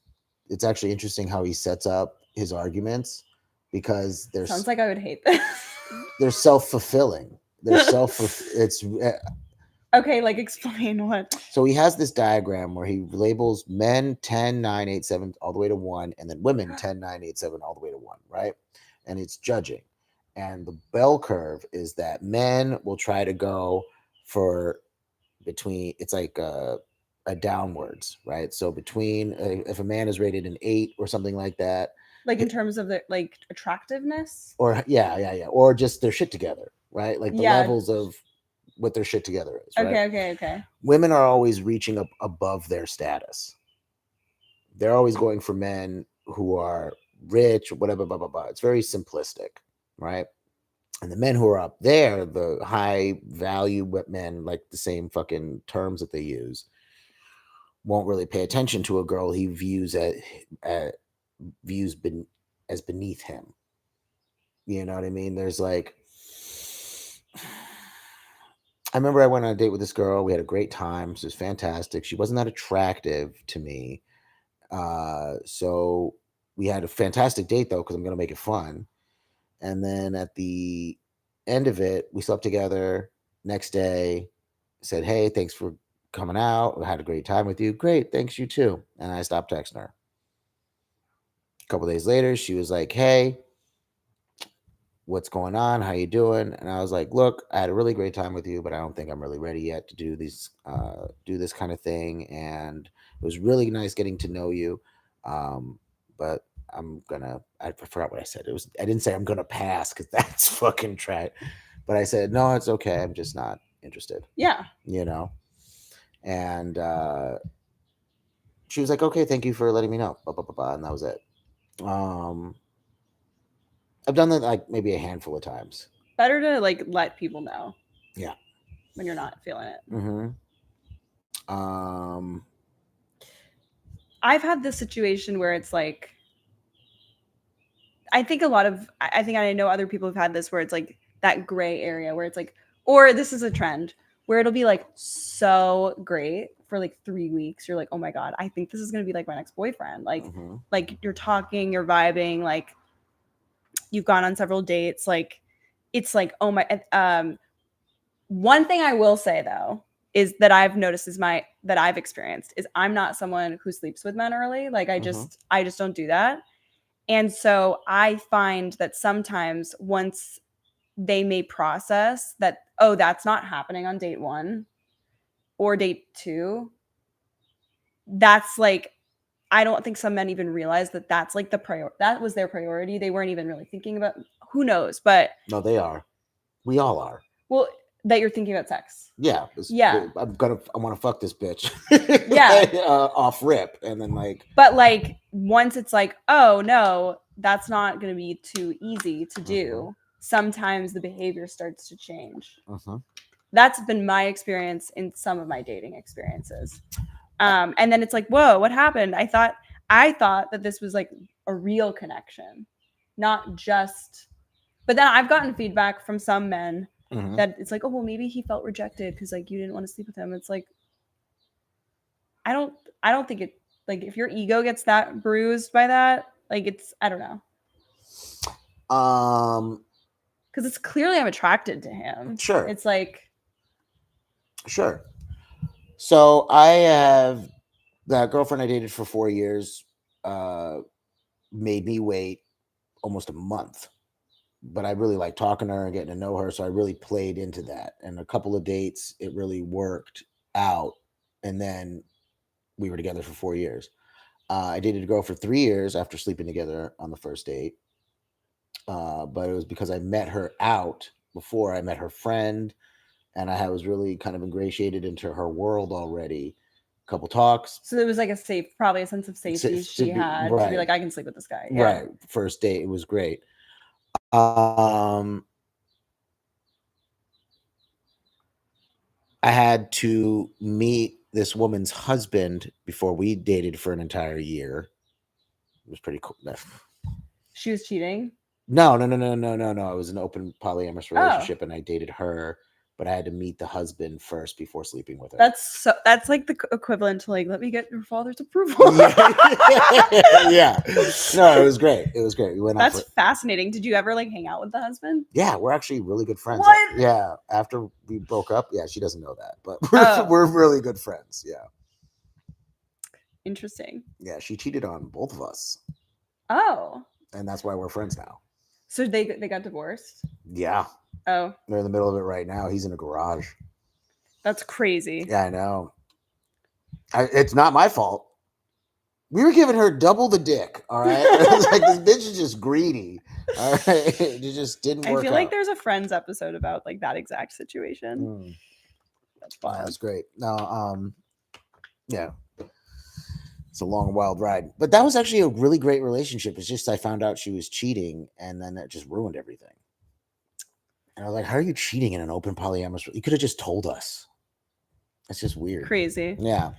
it's actually interesting how he sets up his arguments because there's sounds like I would hate this. They're self-fulfilling. They're it's Okay, like explain what. So he has this diagram where he labels men 10, 9, 8, 7 all the way to 1, and then women 10, 9, 8, 7 all the way to 1, right? And it's judging. And the bell curve is that men will try to go for between, it's like a downwards, right? So between, if a man is rated an 8 or something like that, Like in terms of the like attractiveness. or yeah, or just their shit together, right? Like the Yeah. levels of what their shit together is, right? Okay. Women are always reaching up above their status. They're always going for men who are rich or whatever, blah, blah, blah. It's very simplistic, right? And the men who are up there, the high value men, like the same fucking terms that they use, won't really pay attention to a girl he views as beneath him. You know what I mean? There's like, I remember I went on a date with this girl. We had a great time. She was fantastic. She wasn't that attractive to me. So we had a fantastic date though, because I'm going to make it fun. And then at the end of it, we slept together. Next day, said, "Hey, thanks for coming out. I had a great time with you." "Great, thanks, you too." And I stopped texting her. A couple days later, she was like, "Hey, what's going on? How you doing?" And I was like, "Look, I had a really great time with you, but I don't think I'm really ready yet to do this kind of thing. And it was really nice getting to know you. But I forgot what I said. I didn't say I'm gonna pass because that's fucking trash. But I said, no, it's okay. I'm just not interested, Yeah. you know? And she was like, "Okay, thank you for letting me know." Blah, blah, blah, blah, and that was it. I've done that like maybe a handful of times. Better to like let people know. Yeah. When you're not feeling it. Mm-hmm. I've had this situation where it's like, I think I know other people have had this where it's like that gray area where it's like, or this is a trend where it'll be like so great for like 3 weeks. You're like, oh my God, I think this is going to be like my next boyfriend. Like you're talking, you're vibing, like you've gone on several dates. Like it's like, oh my, one thing I will say though, is that I've noticed that I've experienced is I'm not someone who sleeps with men early. Like I just don't do that. And so I find that sometimes once they may process that, oh, that's not happening on date 1 or date 2, that's like, I don't think some men even realize that that's like that was their priority. They weren't even really thinking about, who knows, but no, they are. We all are. Well, that you're thinking about sex. Yeah. Yeah. I want to fuck this bitch. Yeah. Off rip. And then like. But like once it's like, oh no, that's not going to be too easy to do. Sometimes the behavior starts to change. That's been my experience in some of my dating experiences. And then it's like, whoa, what happened? I thought that this was like a real connection, not just. But then I've gotten feedback from some men that it's like, oh well, maybe he felt rejected because like you didn't want to sleep with him. It's like, I don't think it, like if your ego gets that bruised by that, like it's, I don't know. Because it's clearly I'm attracted to him. Sure. It's like. Sure. So I have that girlfriend I dated for 4 years, made me wait almost a month. But I really like talking to her and getting to know her. So I really played into that. And a couple of dates, it really worked out. And then we were together for 4 years. I dated a girl for 3 years after sleeping together on the first date. But it was because I met her out before I met her friend. And I was really kind of ingratiated into her world already. A couple talks. So it was like probably a sense of safety she had to be like, I can sleep with this guy. Yeah. Right. First date, it was great. I had to meet this woman's husband before we dated for an entire year. It was pretty cool. She was cheating? No. It was an open polyamorous relationship, and I dated her but I had to meet the husband first before sleeping with her. That's like the equivalent to like, let me get your father's approval. Yeah. No, it was great. It was great. We went out That's fascinating. Did you ever like hang out with the husband? Yeah, we're actually really good friends. What? Yeah, after we broke up, yeah, she doesn't know that, but Oh. we're really good friends. Yeah. Interesting. Yeah, she cheated on both of us, Oh. and that's why we're friends now. So they got divorced? Yeah, Oh, they're in the middle of it right now. He's in a garage. that's crazy. Yeah, I know. It's not my fault. We were giving her double the dick. All right, it's like this bitch is just greedy. All right, it just didn't work. I feel like there's a Friends episode about like that exact situation. That's Wow, wild. that's great. No, yeah. It's a long, wild ride. But that was actually a really great relationship. It's just I found out she was cheating, and then that just ruined everything. And I was like, how are you cheating in an open polyamorous? You could have just told us. That's just weird. Crazy. Yeah.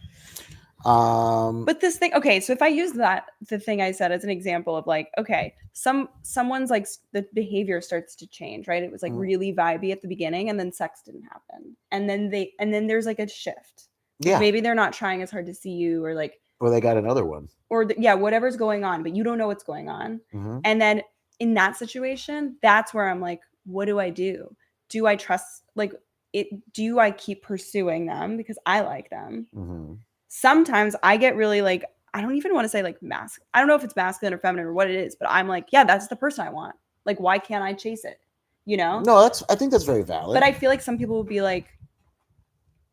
But this thing, okay, so if I use the thing I said as an example of like, okay, someone's like the behavior starts to change, right? It was like really vibey at the beginning, and then sex didn't happen. And then there's like a shift. Yeah. Maybe they're not trying as hard to see you, or like, or they got another one. Or whatever's going on, but you don't know what's going on. And then in that situation, that's where I'm like, what do I do? Do I trust like it? Do I keep pursuing them because I like them? Sometimes I get really like, I don't even want to say like I don't know if it's masculine or feminine or what it is, but I'm like, yeah, that's the person I want. Like, why can't I chase it? You know? No, I think that's very valid. But I feel like some people will be like,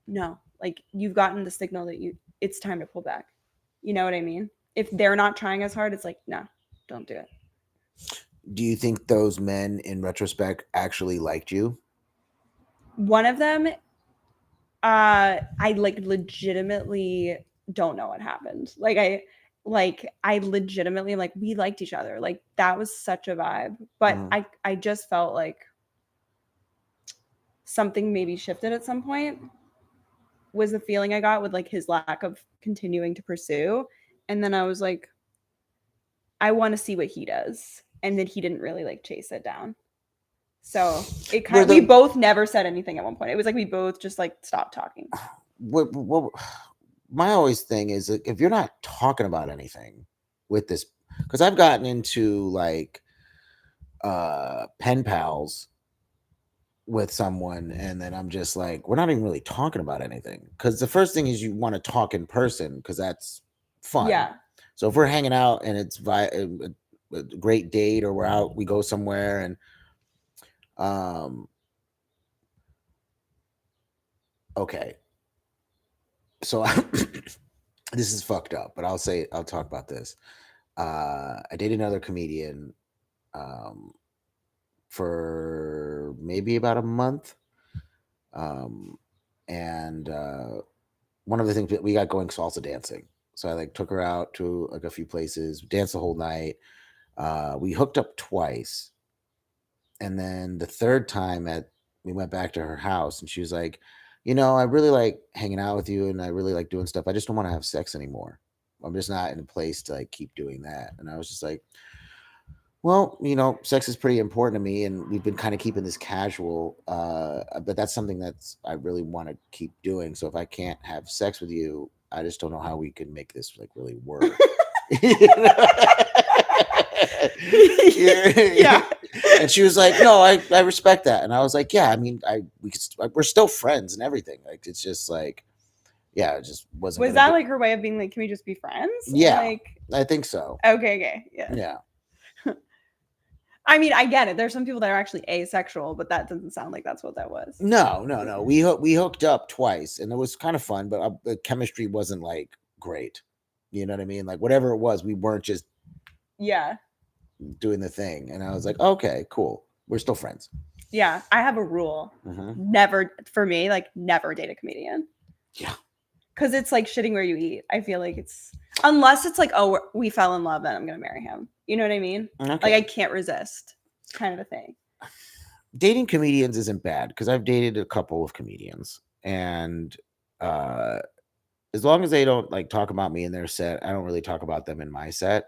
no, like you've gotten the signal that it's time to pull back. You know what I mean? If they're not trying as hard, it's like, no, don't do it. Do you think those men in retrospect actually liked you? One of them, I like legitimately don't know what happened. I legitimately am like, we liked each other. Like that was such a vibe. But I just felt like something maybe shifted at some point, was the feeling I got with like his lack of continuing to pursue. And then I was like, I want to see what he does. And then he didn't really like chase it down. So it kind of, we both never said anything at one point. It was like we both just like stopped talking. What my always thing is, if you're not talking about anything with this, because I've gotten into like pen pals with someone, and then I'm just like, we're not even really talking about anything. Because the first thing is you want to talk in person because that's fun. Yeah. So if we're hanging out and it's a great date, or we're out, we go somewhere, and okay. So this is fucked up, but I'll talk about this. I dated another comedian for maybe about a month. And one of the things we got going salsa dancing. So I like took her out to like a few places, danced the whole night. We hooked up twice. And then the third time we went back to her house, and she was like, I really like hanging out with you, and I really like doing stuff. I just don't want to have sex anymore. I'm just not in a place to like keep doing that. And I was just like, well, sex is pretty important to me, and we've been kind of keeping this casual, but that's something I really want to keep doing. So if I can't have sex with you, I just don't know how we can make this like really work. Yeah. And she was like, no, I respect that. And I was like, yeah, I mean, we're still friends and everything. Like, it's just like, yeah, it just wasn't. Was that like her way of being like, can we just be friends? Yeah, like, I think so. Okay, yeah. I mean, I get it. There's some people that are actually asexual, but that doesn't sound like that's what that was. No. We hooked up twice, and it was kind of fun, but the chemistry wasn't like great. You know what I mean? Like whatever it was, we weren't just doing the thing. And I was like, okay, cool. We're still friends. Yeah, I have a rule. Never, for me, like never date a comedian. Yeah. Because it's like shitting where you eat. I feel like unless it's like, oh, we fell in love and I'm going to marry him. You know what I mean? Okay. Like I can't resist. It's kind of a thing. Dating comedians isn't bad, because I've dated a couple of comedians, and as long as they don't like talk about me in their set, I don't really talk about them in my set.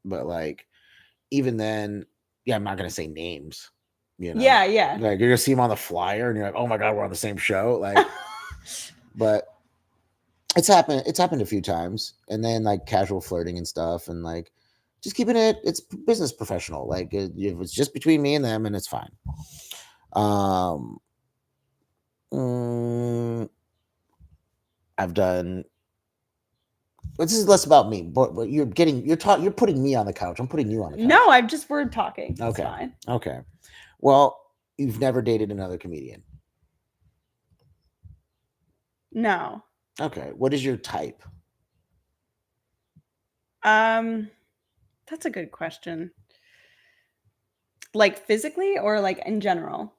But like, even then, yeah, I'm not going to say names, You know, Yeah. like you're gonna see him on the flyer, and you're like, oh my god, we're on the same show. Like, but it's happened. It's happened a few times, and then like casual flirting and stuff, and like just keeping it. It's business professional. Like if it's just between me and them, and it's fine. Um, mm, I've done. But this is less about me. But you're putting me on the couch. I'm putting you on the couch. No, I'm just word talking. It's Okay. fine. Okay. Well, you've never dated another comedian. No. Okay. What is your type? That's a good question. Like physically or like in general?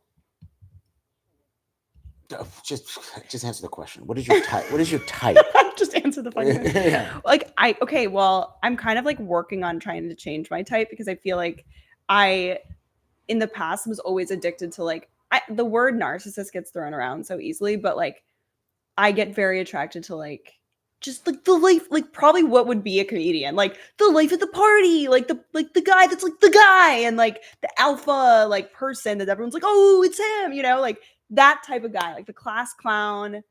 Just answer the question. What is your type? What is your type? Just answer the fucking question. Yeah. Like okay, well, I'm kind of like working on trying to change my type because I feel like I in the past was always addicted to like the word narcissist gets thrown around so easily, but like I get very attracted to like just like the life, like probably what would be a comedian, like the life at the party, like the guy that's like the guy and like the alpha like person that everyone's like, oh, it's him, you know, like that type of guy, like the class clown.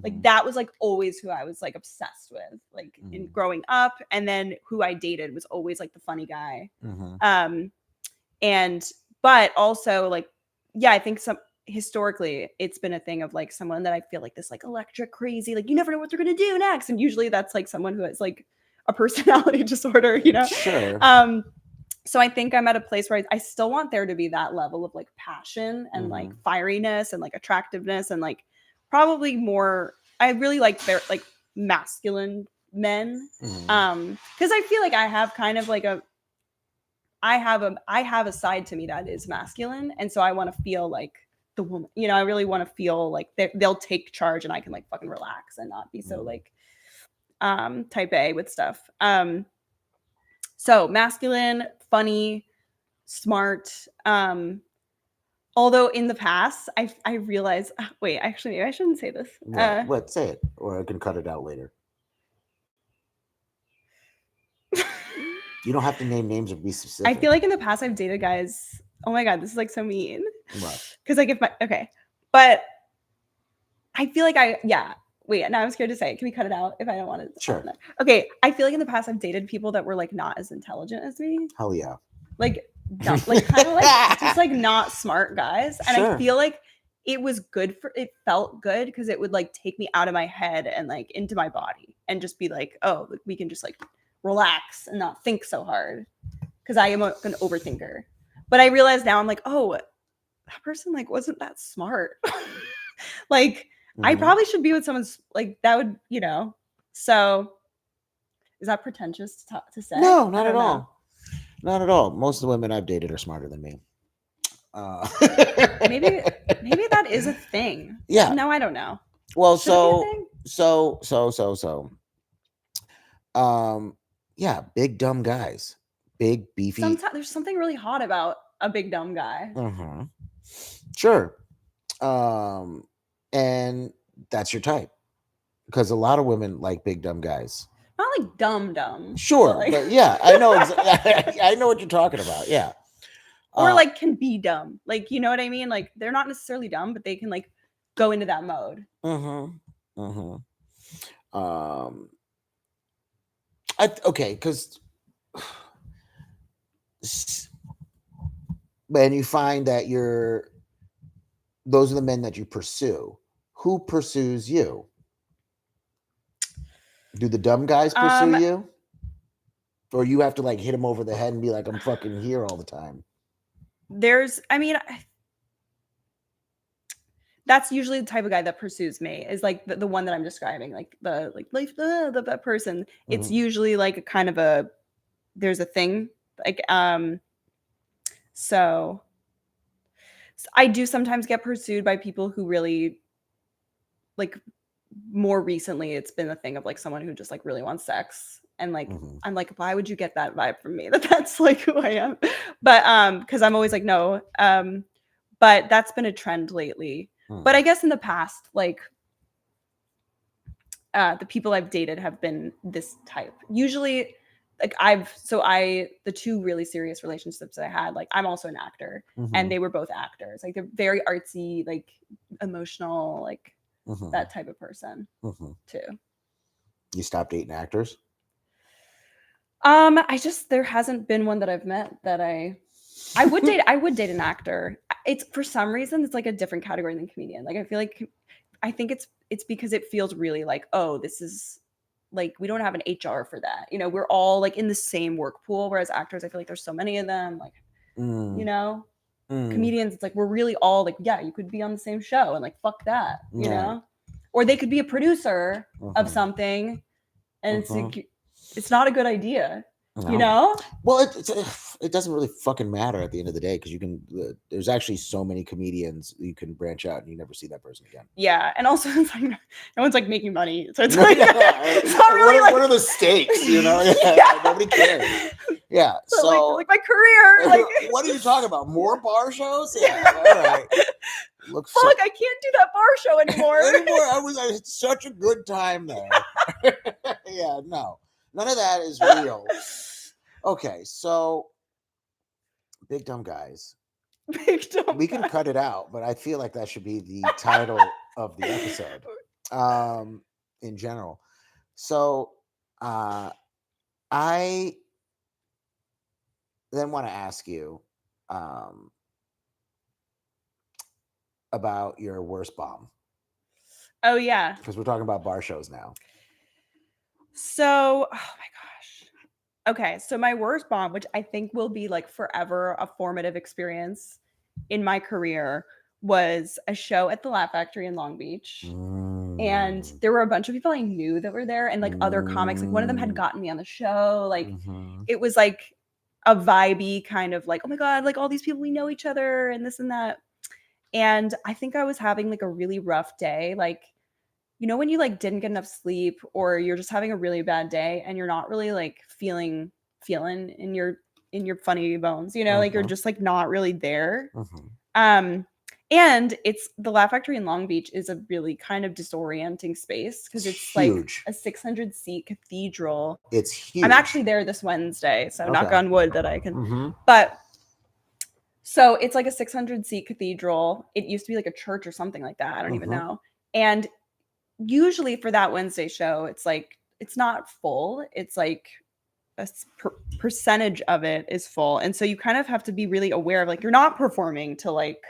Like that was like always who I was like obsessed with, like in growing up, and then who I dated was always like the funny guy. And but also like yeah, I think historically it's been a thing of like someone that I feel like this like electric crazy, like you never know what they're gonna do next, and usually that's like someone who has like a personality disorder, you know. Sure. So I think I'm at a place where I still want there to be that level of like passion and like firiness and like attractiveness and like probably more. I really like like masculine men, because I feel like I have kind of like I have a side to me that is masculine, and so I want to feel like the woman. You know, I really want to feel like they'll take charge, and I can like fucking relax and not be so like type A with stuff. So masculine, funny, smart. Although in the past, I realized. Wait, actually, maybe I shouldn't say this. What? Say it, or I can cut it out later. You don't have to name names or be specific. I feel like in the past I've dated guys. Oh my god, this is like so mean. Because like but I feel like wait, now I'm scared to say it. Can we cut it out if I don't want to? Sure. Okay, I feel like in the past I've dated people that were like not as intelligent as me. Hell yeah. Like dumb, like kind of like just like not smart guys, and Sure. I feel like it was good it felt good because it would like take me out of my head and like into my body and just be like, oh, we can just like relax and not think so hard because I am an overthinker. But I realize now I'm like, oh, that person like wasn't that smart. Like I probably should be with someone like that would, you know. So is that pretentious to say? No, not at all. Not at all. Most of the women I've dated are smarter than me. Maybe that is a thing. Yeah. No, I don't know. Well, yeah, big dumb guys, big beefy. Sometimes there's something really hot about a big dumb guy. Sure. And that's your type, because a lot of women like big dumb guys. Not like dumb. Sure, but yeah, I know. I know what you're talking about. Yeah. Or like can be dumb, like you know what I mean. Like they're not necessarily dumb, but they can like go into that mode. Okay, because when you find that those are the men that you pursue, who pursues you? Do the dumb guys pursue you? Or you have to like hit them over the head and be like, I'm fucking here all the time? That's usually the type of guy that pursues me, is like the one that I'm describing, like that person. It's usually like a kind of there's a thing like, so I do sometimes get pursued by people who really like, more recently it's been a thing of like someone who just like really wants sex, and like I'm like, why would you get that vibe from me? That's like who I am. But because I'm always like, no. But that's been a trend lately. But I guess in the past, like the people I've dated have been this type. Usually like the two really serious relationships I had, like I'm also an actor, and they were both actors. Like they're very artsy, like emotional, like that type of person too. You stopped dating actors? There hasn't been one that I've met that I would date an actor. It's for some reason it's like a different category than comedian. Like I think it's because it feels really like, oh, this is like we don't have an HR for that. You know, we're all like in the same work pool. Whereas actors, I feel like there's so many of them. Like, you know, comedians, it's like we're really all like, yeah, you could be on the same show and like fuck that, you know? Or they could be a producer of something, and it's not a good idea. You know? Well, it doesn't really fucking matter at the end of the day, because you can. There's actually so many comedians you can branch out and you never see that person again. Yeah, and also it's like no one's like making money, so it's like it's not really what are the stakes? You know, nobody cares. Yeah, so like my career. Like, what are you talking about? More bar shows? Yeah, all right. Fuck, I can't do that bar show anymore. I had such a good time there. Yeah, no. None of that is real. Okay, so Big Dumb Guys. We can cut it out, but I feel like that should be the title of the episode. In general. So I then want to ask you about your worst bomb. Oh yeah. Because we're talking about bar shows now. So, oh my gosh. Okay, so my worst bomb, which I think will be like forever a formative experience in my career, was a show at the Laugh Factory in Long Beach. And there were a bunch of people I knew that were there, and like other comics. Like one of them had gotten me on the show. Like it was like a vibey kind of like, oh my God, like all these people, we know each other and this and that. And I think I was having like a really rough day. Like, you know, when you like didn't get enough sleep, or you're just having a really bad day and you're not really like feeling in your funny bones, you know, like you're just like not really there. And it's the Laugh Factory in Long Beach is a really kind of disorienting space because it's huge. Like a 600 seat cathedral. It's huge. I'm actually there this Wednesday, so knock on wood that I can. But so it's like a 600 seat cathedral. It used to be like a church or something like that. I don't even know. And usually for that Wednesday show, it's like it's not full. It's like a percentage of it is full, and so you kind of have to be really aware of like you're not performing to like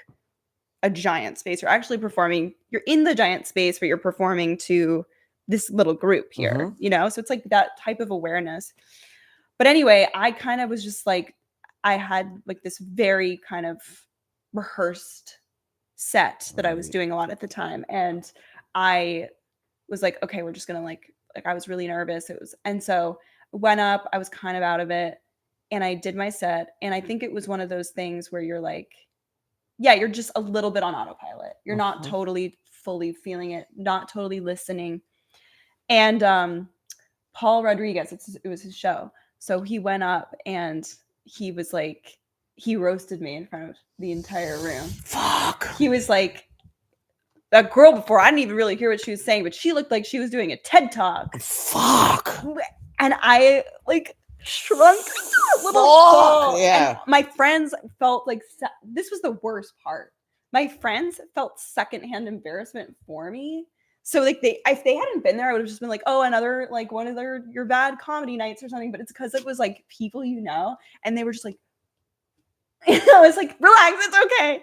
a giant space. You're actually performing. You're in the giant space, but you're performing to this little group here. You know, so it's like that type of awareness. But anyway, I kind of was just like I had like this very kind of rehearsed set that I was doing a lot at the time, and I was like, okay, we're just gonna like I was really nervous. And so went up, I was kind of out of it, and I did my set. And I think it was one of those things where you're like, yeah, you're just a little bit on autopilot. You're not totally fully feeling it, not totally listening. And Paul Rodriguez, it was his show. So he went up and he was like, he roasted me in front of the entire room. Fuck. He was like, that girl before, I didn't even really hear what she was saying, but she looked like she was doing a TED Talk. Fuck. And I like shrunk a little ball. Yeah. And my friends felt like this was the worst part. My friends felt secondhand embarrassment for me. So like if they hadn't been there, I would have just been like, oh, another like one of your bad comedy nights or something. But it's because it was like people you know, and they were just like, you know, it's like relax, it's okay.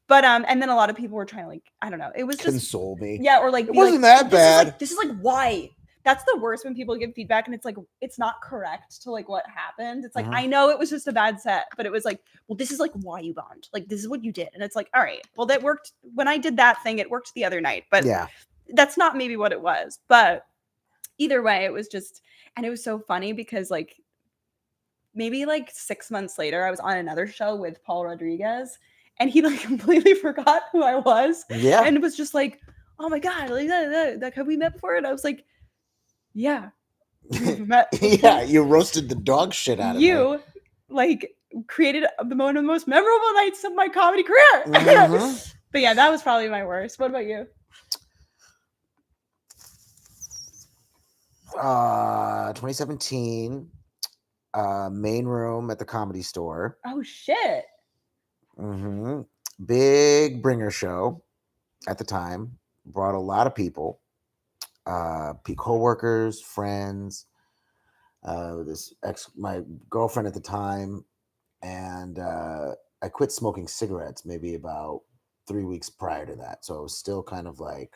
But and then a lot of people were trying to like, I don't know, it was just console me. Yeah, or like it wasn't that bad. This is like why. That's the worst when people give feedback and it's like it's not correct to like what happened. It's like I know it was just a bad set, but it was like, well, this is like why you bombed. Like this is what you did. And it's like, all right, well, that worked when I did that thing, it worked the other night. But yeah, that's not maybe what it was. But either way, it was just, and it was so funny because like maybe like 6 months later, I was on another show with Paul Rodriguez and he like completely forgot who I was. Yeah. And it was just like, oh my God, like that have we met before? And I was like, yeah. Yeah, you roasted the dog shit out of me. You like created one of the most memorable nights of my comedy career. But yeah, that was probably my worst. What about you? 2017, Main room at the Comedy Store. Oh shit. Mm-hmm. Big bringer show at the time. Brought a lot of people, co-workers, friends. My girlfriend at the time, and I quit smoking cigarettes maybe about 3 weeks prior to that, so it was still kind of like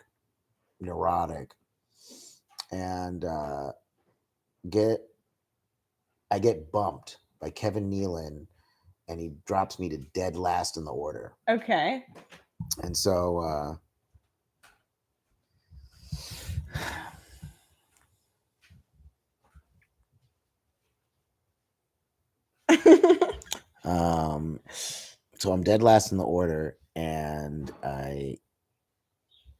neurotic. And I get bumped by Kevin Nealon, and he drops me to dead last in the order. Okay. And so so I'm dead last in the order, and I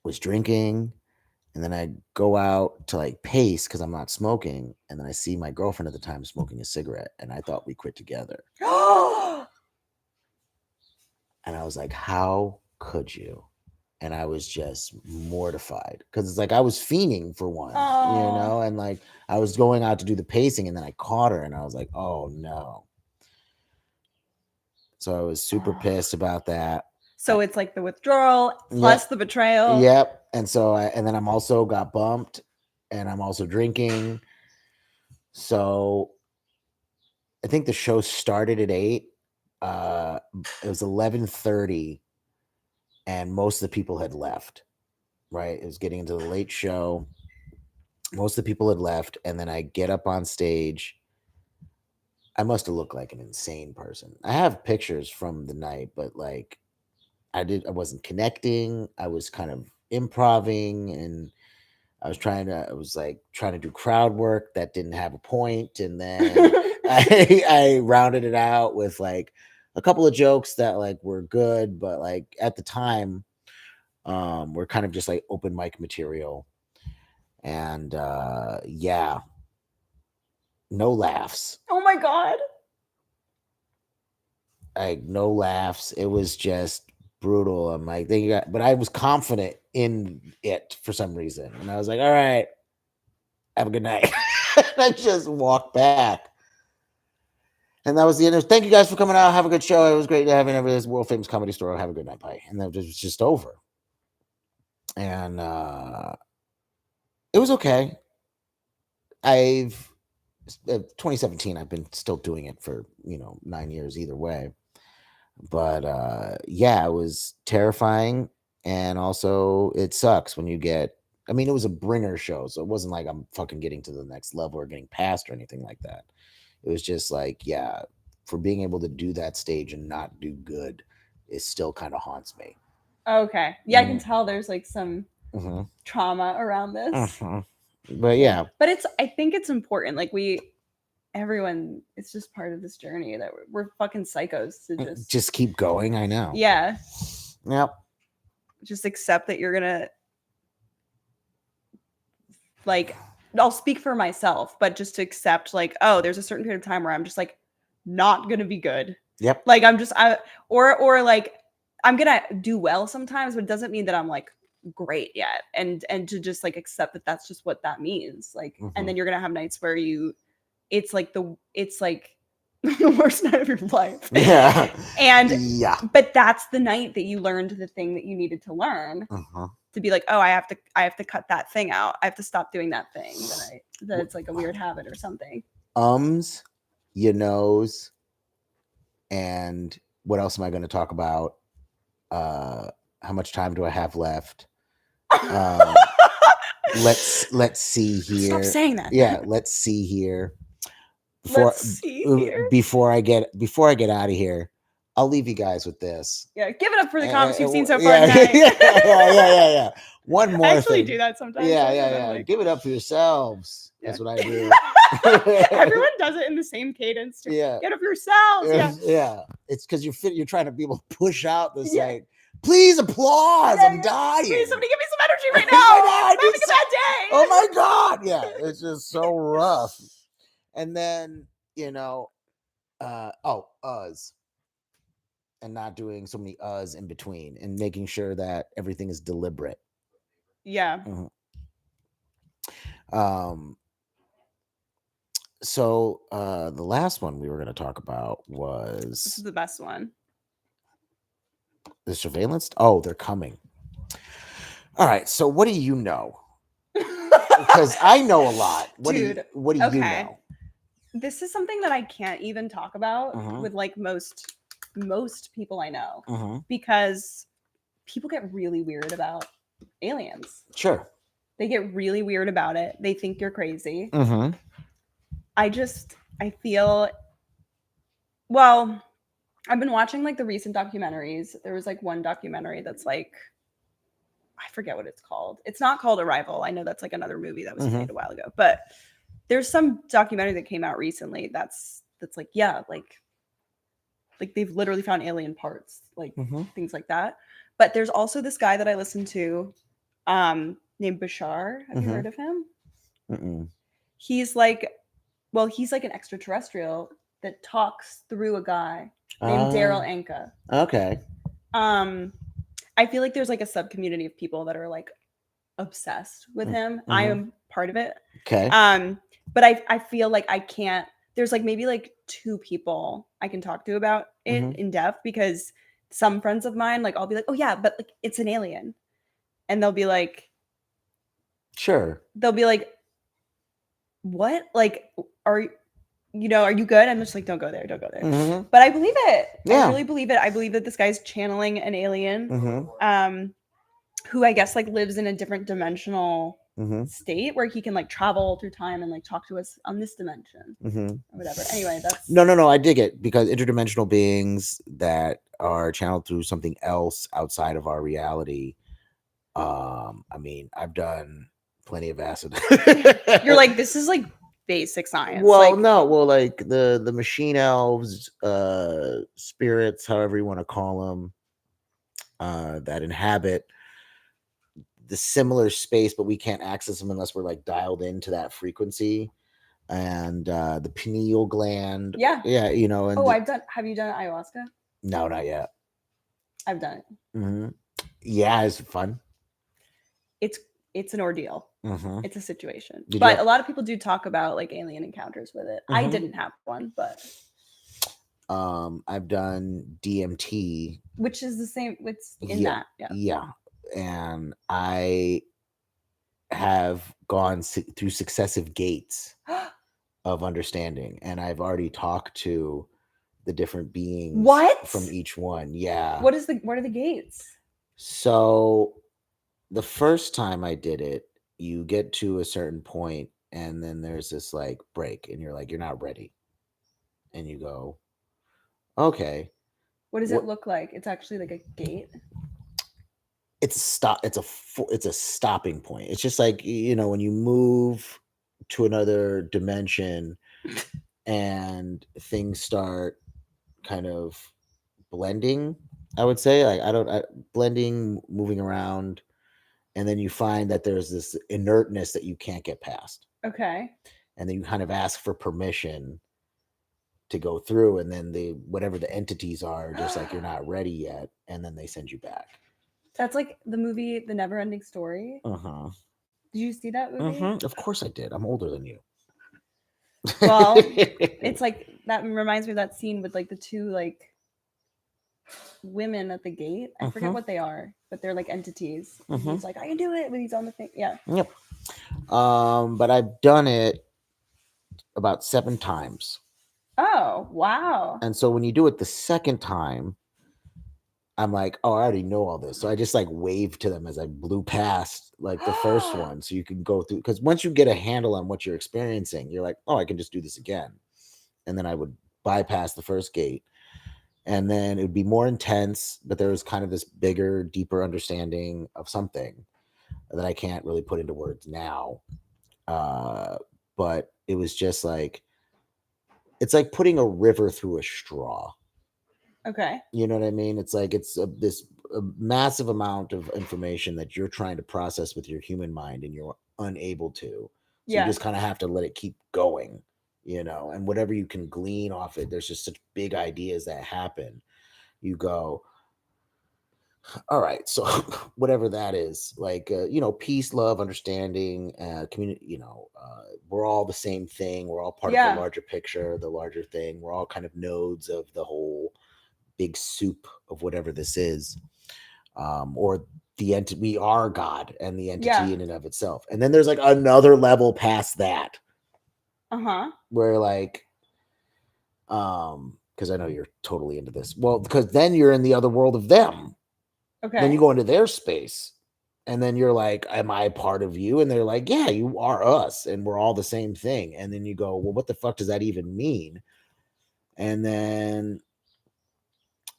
was drinking, and then I go out to like pace because I'm not smoking, and then I see my girlfriend at the time smoking a cigarette, and I thought we quit together. And I was like, how could you? And I was just mortified because it's like I was fiending for one, and like I was going out to do the pacing, and then I caught her, and I was like, oh no. So I was super pissed about that. So it's like the withdrawal plus the betrayal. Yep. And so and then I'm also got bumped, and I'm also drinking. So I think the show started at 8. It was 11:30, and most of the people had left. Right, it was getting into the late show. Most of the people had left, and then I get up on stage. I must have looked like an insane person. I have pictures from the night, but like I wasn't connecting. I was kind of improving, and I was like trying to do crowd work that didn't have a point. And then I rounded it out with like a couple of jokes that like were good, but like at the time, we're kind of just like open mic material. And yeah, no laughs. Oh my god. No laughs. It was just brutal. I'm like, but I was confident in it for some reason, and I was like, all right, have a good night. I just walked back, and that was the end. Thank you guys for coming out. Have a good show. It was great having this world famous Comedy Store. Have a good night. Bye. And that was just over. And it was okay. 2017. I've been still doing it for 9 years either way. But yeah, it was terrifying, and also it sucks when you get. I mean, it was a bringer show, so it wasn't like I'm fucking getting to the next level or getting past or anything like that. It was just like, yeah, for being able to do that stage and not do good, it still kind of haunts me. Okay, yeah, I can tell there's like some trauma around this. But yeah, but I think it's important. Like everyone, it's just part of this journey that we're fucking psychos to just keep going. I know. Yeah. Yep. Just accept that you're gonna, like, I'll speak for myself, but just to accept like, oh, there's a certain period of time where I'm just like not gonna be good. Yep. Like or like I'm gonna do well sometimes, but it doesn't mean that I'm like great yet. And to just like accept that that's just what that means. Like, and then you're gonna have nights where it's like the worst night of your life. Yeah. And yeah. But that's the night that you learned the thing that you needed to learn. To be like, oh, I have to cut that thing out. I have to stop doing that thing that it's like a weird habit or something. Your nose, and what else am I going to talk about? How much time do I have left? Let's see here. Stop saying that. Yeah, let's see here. Before I get out of here, I'll leave you guys with this. Yeah, give it up for the comments you've seen so far tonight. Yeah. One more. I actually do that sometimes. Yeah. Like, give it up for yourselves. Yeah. That's what I do. Everyone does it in the same cadence. Too. Yeah. Get up for yourselves. Yeah. It's because you're trying to be able to push out this like, please applause. I'm dying. Please, somebody give me some energy right now. I'm having a bad day. Oh my god. Yeah, it's just so rough. And then us. And not doing so many us in between, and making sure that everything is deliberate. Yeah. So the last one we were going to talk about This is was the best one. the surveillance. Oh, they're coming. All right. So what do you know? Because I know a lot. Dude, What do you okay. know? This is something that I can't even talk about Mhm. with like most people I know Mhm. because people get really weird about aliens. Sure. They get really weird about it. They think you're crazy. Mhm. I feel well, I've been watching like the recent documentaries. There was like one documentary that's like I forget what it's called. It's not called Arrival. I know that's like another movie that was Mhm. made a while ago, but there's some documentary that came out recently that's like yeah, like they've literally found alien parts, like Mhm. things like that. But there's also this guy that I listened to named Bashar. Have you Mhm. heard of him? Mm-mm. He's like he's like an extraterrestrial that talks through a guy named Daryl Anka. Okay. Um, I feel like there's like a sub community of people that are like obsessed with him. I Mhm. am part of it. Okay. But I feel like I can't. There's like maybe like two people I can talk to about it Mhm. in depth because some friends of mine, like I'll be like, oh yeah, but like it's an alien, and Sure. they'll be like, what? Like, are are you good? I'm just like, don't go there, don't go there. Mhm. But I believe it. I Yeah. really believe it. I believe that this guy's channeling an alien, Mhm. who I guess like lives in a different dimensional Mhm. state where he can like travel through time and like talk to us on this dimension Mhm. or whatever. Anyway, that's No. I dig it because interdimensional beings that are channeled through something else outside of our reality. I mean, I've done plenty of acid. you're like, this is like basic science. Well, Like, no, well, like the machine elves, spirits, however you want to call them, that inhabit the similar space, but we can't access them unless we're like dialed into that frequency. And the pineal gland, yeah. yeah, and Oh, have you done ayahuasca? no, not yet. I've done it. Hmm. Yeah, it's fun. It's an ordeal. Hmm. It's a situation. Did But you? a lot of people do talk about like alien encounters with it. I Mhm. didn't have one, but I've done DMT. which is the same. It's in Yeah, that. Yeah. yeah, and I have gone through successive gates of understanding, and I've already talked to the different beings What? from each one. Yeah. What are the gates? So the first time I did it, you get to a certain point, and then there's this like break, and you're like, you're not ready, and you go, okay. What does What? it look like? It's actually like a gate. It's a stop. It's a stopping point. It's just like when you move to another dimension and things start kind of blending. I would say like blending, moving around, and then you find that there's this inertness that you can't get past, Okay. and then you kind of ask for permission to go through, and then whatever the entities are just like you're not ready yet, and then they send you back. That's like the movie The Never-Ending Story. Uh-huh. Did you see that movie? Of course I did. I'm older than you. Well, it's like that reminds me of that scene with like the two like women at the gate. I forget what they are, but they're like entities. And he's like, I can do it when he's on the thing. Yeah. Yep. But I've done it about 7 times. Oh, wow. And so when you do it the second time, I'm like, oh, I already know all this. So I just like waved to them as I blew past like the first one. So you can go through, because once you get a handle on what you're experiencing, you're like, oh, I can just do this again. And then I would bypass the first gate. And then it would be more intense, but there was kind of this bigger, deeper understanding of something that I can't really put into words now. But it was just like, it's like putting a river through a straw. Okay. You know what I mean? It's like it's this massive amount of information that you're trying to process with your human mind, and you're unable to. So you just kind of have to let it keep going, and whatever you can glean off it, there's just such big ideas that happen. You go, All right, so whatever that is, like peace, love, understanding, community. We're all the same thing. We're all part of the Yeah. larger picture, the larger thing. We're all kind of nodes of the whole big soup of whatever this is, or the entity. We are God and the entity Yeah. in and of itself. And then there's like another level past that, Uh-huh. where like, because I know you're totally into this. Well, because then you're in the other world of them. Then you Okay. go into their space, and then you're like, am I part of you? And they're like, yeah, you are us, and we're all the same thing. And then you go, well, what the fuck does that even mean? And then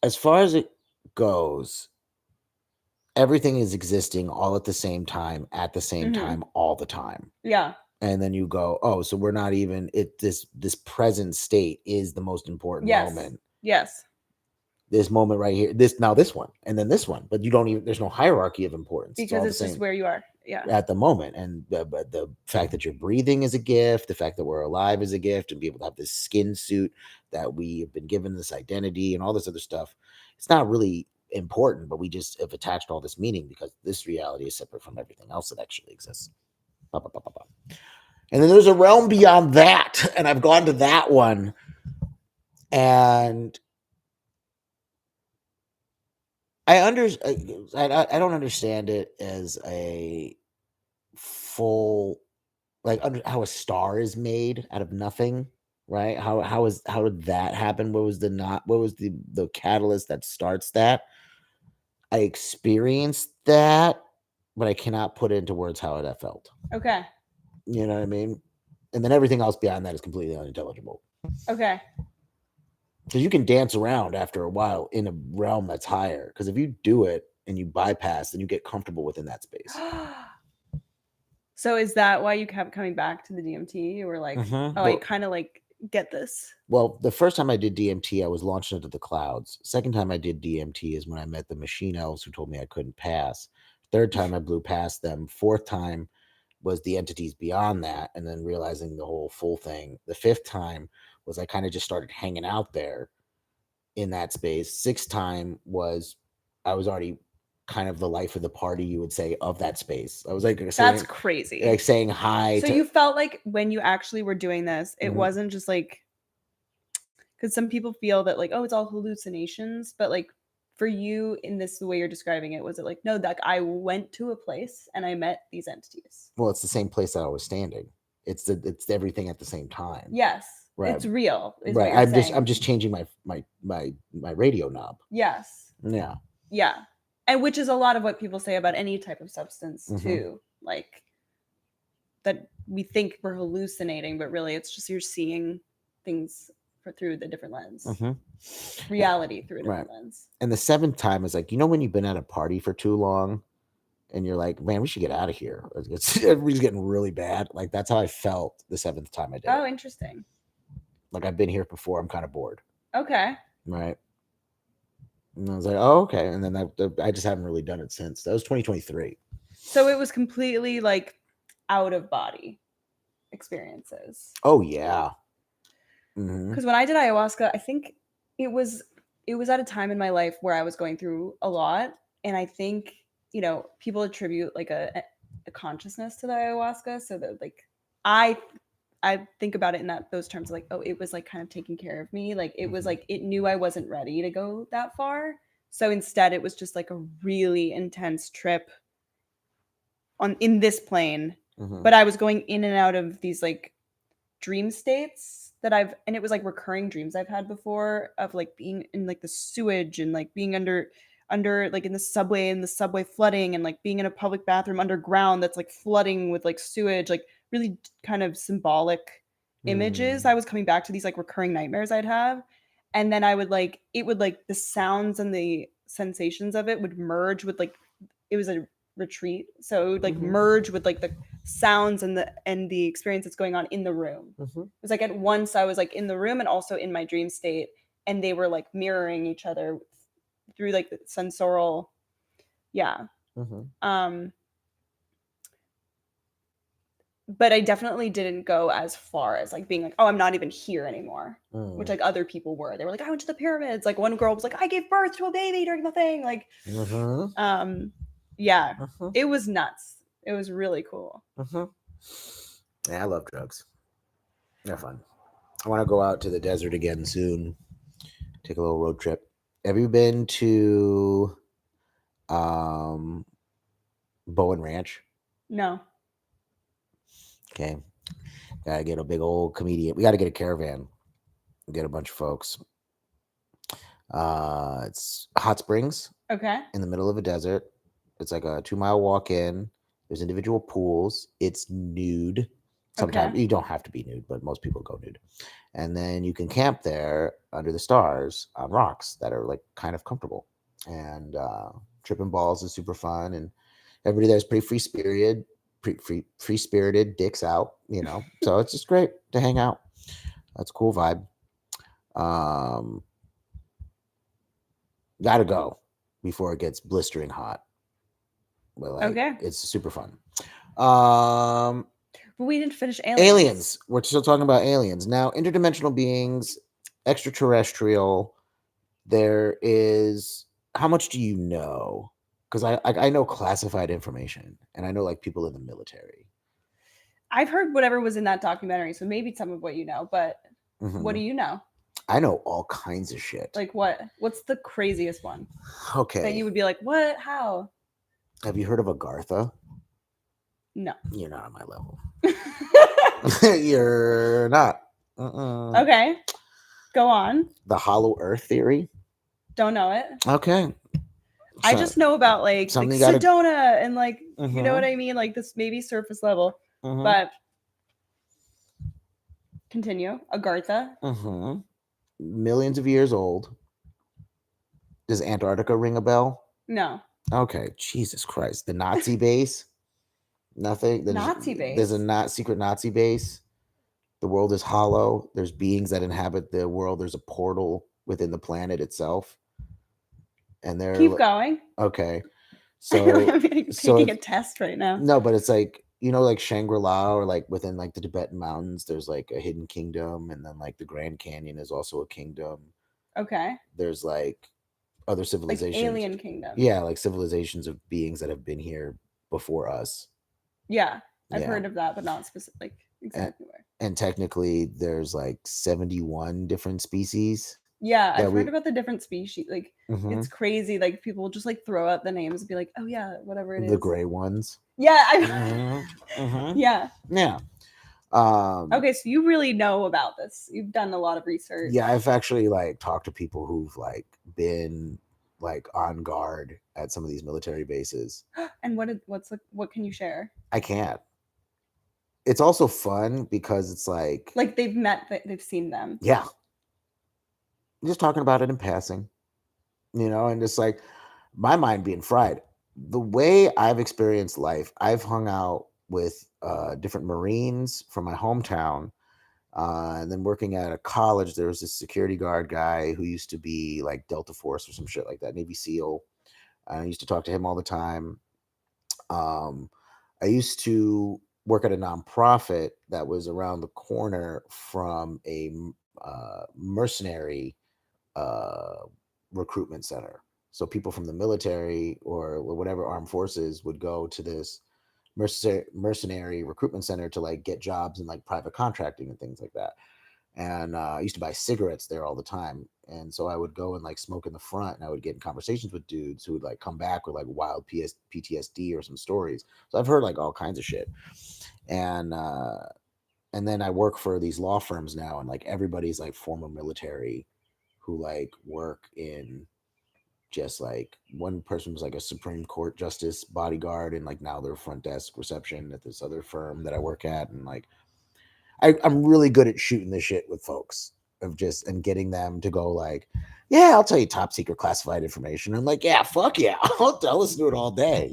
as far as it goes, everything is existing all at the same time, at the same Mhm. time, all the time. Yeah. And then you go, oh, so we're not even it this present state is the most important Yes. moment. Yes. This moment right here, this one, and then this one, but you don't even, there's no hierarchy of importance. It's Because all the it's just same where you are. Yeah. at the moment. And but the fact that you're breathing is a gift, the fact that we're alive is a gift, and be able to have this skin suit that we have been given, this identity and all this other stuff, it's not really important, but we just have attached all this meaning because this reality is separate from everything else that actually exists. Ba, ba, ba, ba, ba. And then there's a realm beyond that, and I've gone to that one, and I don't understand it as a full, like, how a star is made out of nothing, right? How did that happen? What was the catalyst that starts that? I experienced that, but I cannot put into words how that felt. Okay. You know what I mean? And then everything else beyond that is completely unintelligible. Okay. Because you can dance around after a while in a realm that's higher. Because if you do it and you bypass, then you get comfortable within that space. So is that why you kept coming back to the DMT? You were like, Mm-hmm. oh, I kind of like get this. Well, the first time I did DMT, I was launched into the clouds. Second time I did DMT is when I met the machine elves who told me I couldn't pass. Third time I blew past them. Fourth time was the entities beyond that, and then realizing the whole full thing. The fifth time was I kind of just started hanging out there in that space. Sixth time was I was already kind of the life of the party, you would say, of that space. I was That's crazy. saying hi So to. you felt like when you actually were doing this, it Mhm. wasn't just like, because some people feel that like, oh, it's all hallucinations, but like for you in this, the way you're describing it, was it like, no, like I went to a place and I met these entities? Well, it's the same place that I was standing. It's everything at the same time. Yes. Right. It's real, is what Right. you're I'm saying. just changing my radio knob. Yes. Yeah. Yeah. And which is a lot of what people say about any type of substance Mhm. too. Like that we think we're hallucinating, but really it's just you're seeing things through the different lens. Mhm. Reality through a Right. different lens. And the seventh time is like, when you've been at a party for too long and you're like, man, we should get out of here. Everybody's getting really bad. Like, that's how I felt the seventh time I did Oh, it. interesting. Like, I've been here before. I'm kind of bored. Okay. Right. And I was like, oh, okay. And then I just haven't really done it since. That was 2023. So it was completely like out of body experiences. Oh, yeah. Mhm. Because when I did ayahuasca, I think it was it was at a time in my life where I was going through a lot, and I think people attribute like a consciousness to the ayahuasca, so that like I I think about it in those terms, like, oh, it was like kind of taking care of me, like it was Mhm. like it knew I wasn't ready to go that far, so instead it was just like a really intense trip on in this plane, Mhm. but I was going in and out of these like dream states that and it was like recurring dreams I've had before of like being in like the sewage and like being under like in the subway and the subway flooding and like being in a public bathroom underground that's like flooding with like sewage, like really kind of symbolic images. I was coming back to these like recurring nightmares I'd have, and then I would like it would like the sounds and the sensations of it would merge with like it was a retreat, so it would like Mhm. merge with like the sounds and the experience that's going on in the room. Mhm. It was like at once I was like in the room and also in my dream state, and they were like mirroring each other through like the sensorial. Yeah. Mhm. Um but I definitely didn't go as far as like being like, oh, I'm not even here anymore, which Mm. like other people were. They were like, I went to the pyramids. Like one girl was like, I gave birth to a baby during the thing. Like, Mm-hmm. yeah, Mm-hmm. it was nuts. It was really cool. Mm-hmm. Yeah, I love drugs. They're fun. I want to go out to the desert again soon. Take a little road trip. Have you been to um, Bowen Ranch? No. Okay. Gotta get a big old comedian. We gotta get a caravan. Get a bunch of folks. It's hot springs Okay. in the middle of a desert. It's like a 2 mile walk in. There's individual pools. It's nude. Sometimes Okay. you don't have to be nude, but most people go nude. And then you can camp there under the stars on rocks that are like kind of comfortable. And tripping balls is super fun. And everybody there's pretty free spirited, dicks out, So it's just great to hang out. That's a cool vibe. Um, Gotta go before it gets blistering hot. But like, Okay. it's super fun. Um, But we didn't finish aliens. Aliens. We're still talking about aliens now. Interdimensional beings, extraterrestrial. There is. How much do you know? Because I know classified information, and I know like people in the military. I've heard whatever was in that documentary, so maybe some of what you know, but what do you know? I know all kinds of shit. Like what? What's the craziest one Okay. that you would be like, what? How? Have you heard of Agartha? No. You're not on my level. You're not. Okay. Go on. The hollow earth theory. Don't know it. Okay. I just know about like Sedona and like, you know what I mean? Like this maybe surface level. But continue. Agartha. Millions of years old. Does Antarctica ring a bell? No. Okay. Jesus Christ. The Nazi base? Nothing. Nazi base. There's a secret Nazi base. The world is hollow. There's beings that inhabit the world. There's a portal within the planet itself. And they're keep going. Okay. So I'm taking a test right now. No, but it's like, like Shangri-La or like within like the Tibetan mountains, there's like a hidden kingdom, and then like the Grand Canyon is also a kingdom. Okay. There's like other civilizations. Like alien kingdom. Yeah, like civilizations of beings that have been here before us. Yeah. I've heard of that, but not specific exactly where. And technically there's like 71 different species. Yeah, I've heard about the different species. Like it's crazy. Like people will just like throw out the names and be like, "Oh yeah, whatever it is." The gray ones. Yeah, yeah. Yeah. Okay, so you really know about this. You've done a lot of research. Yeah, I've actually like talked to people who've like been like on guard at some of these military bases. And what can you share? I can't. It's also fun because it's like they've seen them. Yeah. Just talking about it in passing, and just like my mind being fried. The way I've experienced life, I've hung out with different Marines from my hometown. And then working at a college, there was this security guard guy who used to be like Delta Force or some shit like that, Navy SEAL. I used to talk to him all the time. I used to work at a nonprofit that was around the corner from a mercenary recruitment center. So people from the military or whatever armed forces would go to this mercenary recruitment center to like get jobs in like private contracting and things like that. And I used to buy cigarettes there all the time. And so I would go and like smoke in the front, and I would get in conversations with dudes who would like come back with like wild PTSD or some stories. So I've heard like all kinds of shit. And then I work for these law firms now, and like everybody's like former military who like work in just like one person was like a Supreme Court justice bodyguard, and like now they're front desk reception at this other firm that I work at. And like I'm really good at shooting the shit with folks and getting them to go like, yeah, I'll tell you top secret classified information. I'm like, yeah, fuck yeah, I'll listen to it all day.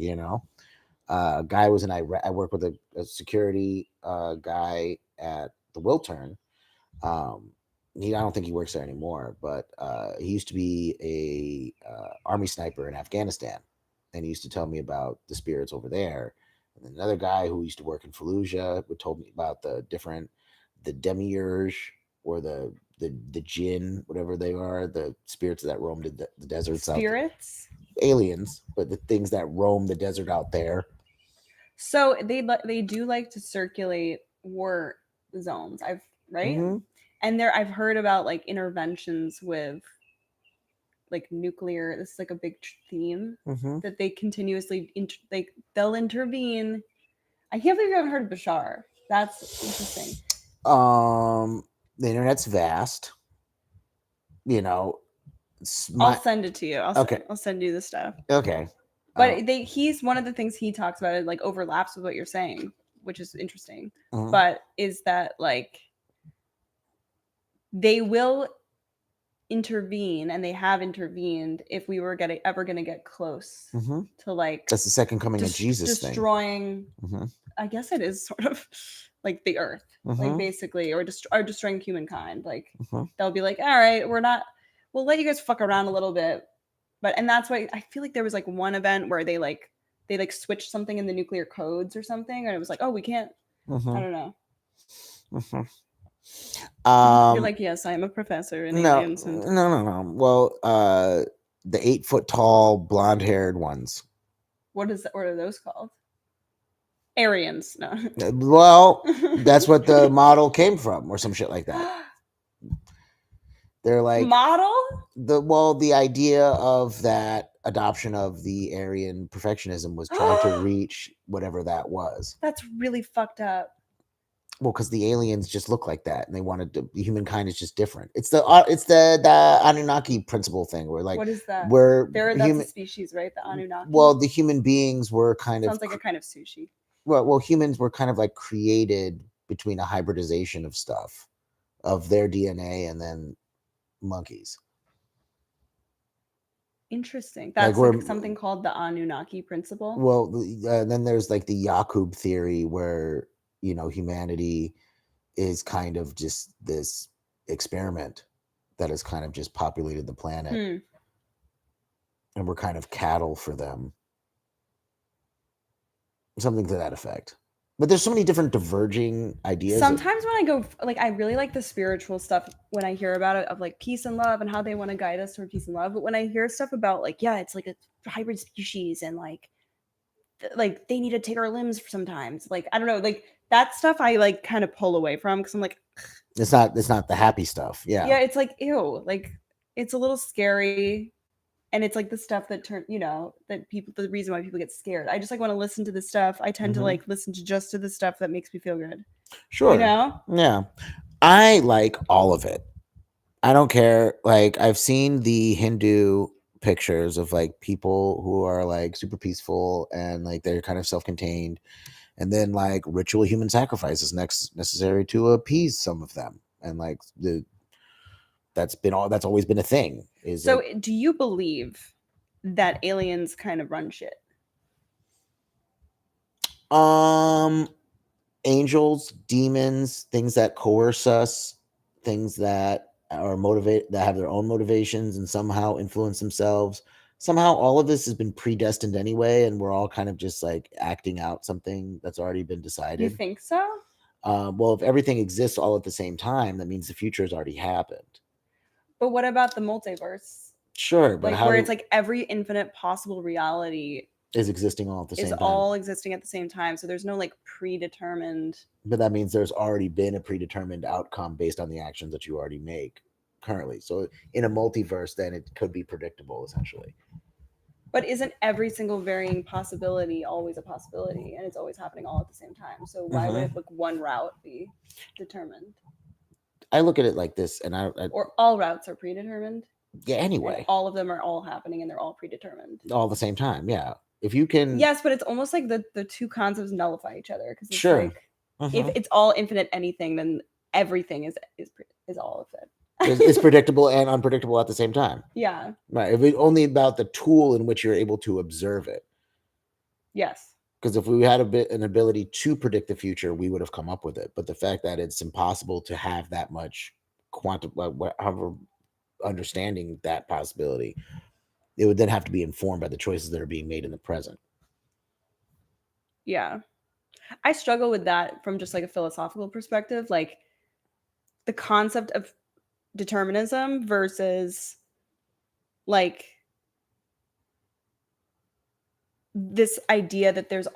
Guy was in Iraq. I work with a security guy at the Wiltern. I don't think he works there anymore, but he used to be a army sniper in Afghanistan, and he used to tell me about the spirits over there. Another guy who used to work in Fallujah would told me about the demiurge or the jinn, whatever they are, the spirits that roam the deserts out there. Spirits. Aliens, but the things that roam the desert out there. So they do like to circulate war zones. Right, and I've heard about like interventions with like nuclear. This is like a big theme that they continuously they'll intervene. I can't believe you haven't heard of Bashar. That's interesting. The internet's vast. You know, I'll send it to you. Okay. I'll send you the stuff. Okay. But he's one of the things he talks about, it like overlaps with what you're saying, which is interesting. But is that like they will intervene, and they have intervened if we were ever going to get close to like that's the second coming of Jesus destroying thing. I guess it is sort of like the earth, like basically, or destroying humankind. Like they'll be like, all right, we'll let you guys fuck around a little bit. And that's why I feel like there was like one event where they switched something in the nuclear codes or something, and it was like, oh, we can't. I don't know. You're like, yes, I'm a professor in aliens. No. Well, the 8-foot tall, blonde-haired ones. What are those called? Aryans. No. Well, that's what the model came from, or some shit like that. They're like model. The idea of that adoption of the Aryan perfectionism was trying to reach whatever that was. That's really fucked up. Well, because the aliens just look like that, and they wanted to. Humankind is just different. It's the Anunnaki principle thing, where like, what is that? That's a species, right? The Anunnaki. Well, the human beings were kind sounds like a kind of sushi. Well, humans were kind of like created between a hybridization of stuff, of their DNA, and then monkeys. Interesting. That's like something called the Anunnaki principle. Well, then there's like the Yakub theory, where humanity is kind of just this experiment that has kind of just populated the planet, and we're kind of cattle for them, something to that effect. But there's so many different diverging ideas. Sometimes when I go, like, I really like the spiritual stuff when I hear about it, of like peace and love and how they want to guide us toward peace and love. But when I hear stuff about like, yeah, it's like a hybrid species, and like they need to take our limbs sometimes. Like, I don't know, like that stuff I like kind of pull away from, because I'm like, it's not the happy stuff. Yeah. Yeah, it's like, ew, like it's a little scary. And it's like the stuff that the reason why people get scared. I just like want to listen to the stuff. I tend to like listen to the stuff that makes me feel good. Sure. Yeah. I like all of it. I don't care. Like, I've seen the Hindu pictures of like people who are like super peaceful and like they're kind of self-contained, and then like ritual human sacrifice is necessary to appease some of them, and like that's always been a thing. Do you believe that aliens kind of run shit? Angels, demons, things that coerce us, things that are that have their own motivations and somehow influence themselves. Somehow all of this has been predestined anyway, and we're all kind of just like acting out something that's already been decided. You think so? Well, if everything exists all at the same time, that means the future has already happened. But what about the multiverse? Sure, but like where it's like every infinite possible reality is existing all at the same time. Is all existing at the same time. So there's no like predetermined. But that means there's already been a predetermined outcome based on the actions that you already make currently. So in a multiverse, then it could be predictable, essentially. But isn't every single varying possibility always a possibility, and it's always happening all at the same time? So why would it, like, one route be determined? I look at it like this, and or all routes are predetermined. Yeah. Anyway, and all of them are all happening, and they're all predetermined all at the same time. Yeah. If you can. Yes, but it's almost like the two concepts nullify each other, because sure. Like, if it's all infinite anything, then everything is all of it. It's predictable and unpredictable at the same time. Yeah. Right. If it's only about the tool in which you're able to observe it. Yes. Because if we had an ability to predict the future, we would have come up with it. But the fact that it's impossible to have that much understanding that possibility, it would then have to be informed by the choices that are being made in the present. Yeah. I struggle with that from just like a philosophical perspective, like the concept of determinism versus like this idea that there's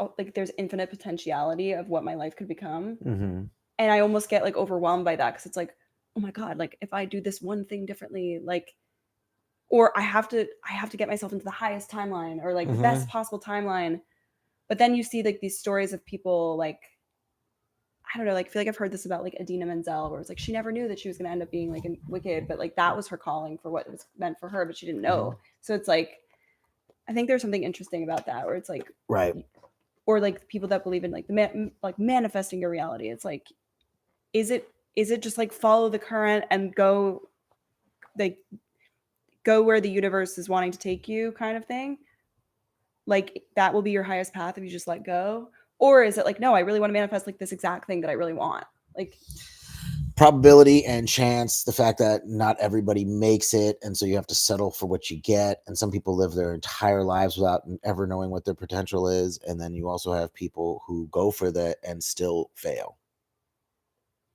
infinite potentiality of what my life could become. Mm-hmm. And I almost get like overwhelmed by that because it's like, oh my God, like if I do this one thing differently, like, or I have to get myself into the highest timeline or like the Mm-hmm. best possible timeline. But then you see like these stories of people like, I don't know, like I feel like I've heard this about like Adina Menzel, where it's like she never knew that she was gonna end up being like in Wicked, but like that was her calling for what it was meant for her, but she didn't Mm-hmm. know. So it's like I think there's something interesting about that, where it's like, Right. or like people that believe in like like manifesting your reality. It's like, is it just like follow the current and like go where the universe is wanting to take you, kind of thing? Like that will be your highest path if you just let go, or is it like, no, I really want to manifest like this exact thing that I really want, like. Probability and chance, the fact that not everybody makes it, and so you have to settle for what you get, and some people live their entire lives without ever knowing what their potential is, and then you also have people who go for that and still fail.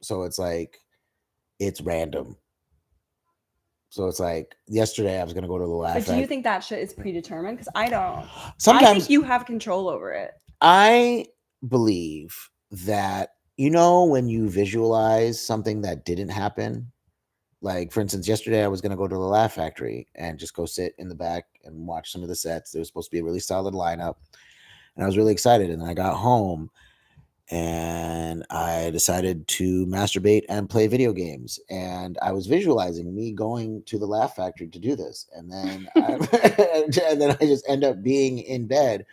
So it's like it's random. So it's like yesterday I was going to go to the But laugh do you at. think that shit is predetermined? Because I don't. I think Sometimes you have control over it. I believe that, when you visualize something that didn't happen, like for instance, yesterday I was going to go to the Laugh Factory and just go sit in the back and watch some of the sets. There was supposed to be a really solid lineup, and I was really excited. And then I got home and I decided to masturbate and play video games. And I was visualizing me going to the Laugh Factory to do this, and then and then I just end up being in bed,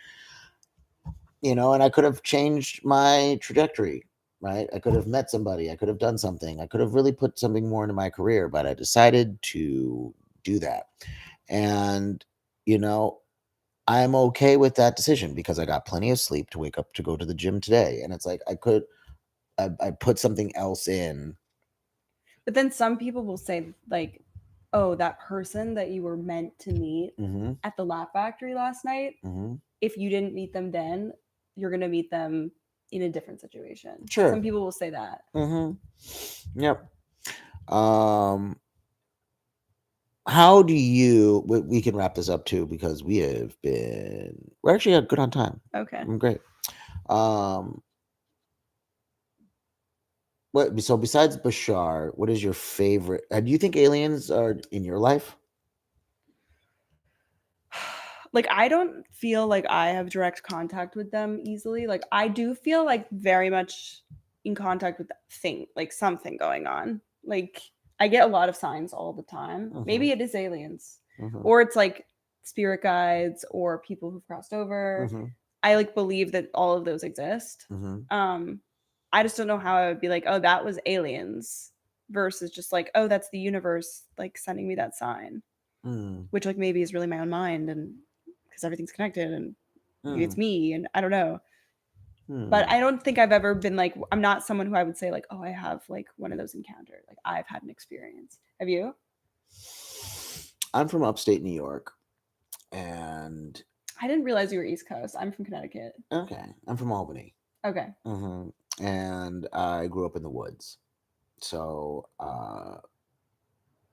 and I could have changed my trajectory. Right, I could have met somebody, I could have done something, I could have really put something more into my career, but I decided to do that. And you know I'm okay with that decision because I got plenty of sleep to wake up to go to the gym today. And it's like I put something else in. But then some people will say, like, oh, that person that you were meant to meet Mm-hmm, at the Laugh Factory last night, mm-hmm. if you didn't meet them then, you're going to meet them in a different situation. Some Sure. people will say that. Mm-hmm. Yep. um how do you we can wrap this up too because we're actually good on time. Okay. Great. um so besides Bashar, what is your favorite, do you think aliens are in your life? Like, I don't feel like I have direct contact with them easily. Like, I do feel like very much in contact with like something going on. Like, I get a lot of signs all the time. Mm-hmm, Maybe it is aliens, mm-hmm, or it's like spirit guides or people who've crossed over. mm-hmm, I like believe that all of those exist. mm-hmm. Um, I just don't know how I would be like, oh, that was aliens versus just like, oh, that's the universe like sending me that sign, Mm, which like maybe is really my own mind, and because everything's connected and maybe it's mm, me and I don't know. But mm. I don't think I've ever been like, I'm not someone who I would say like, oh, I have like one of those encounters. Like I've had an experience. Have you? I'm from upstate New York, and I didn't realize you were East Coast. I'm from Connecticut. okay, I'm from Albany. Okay. And I grew up in the woods. So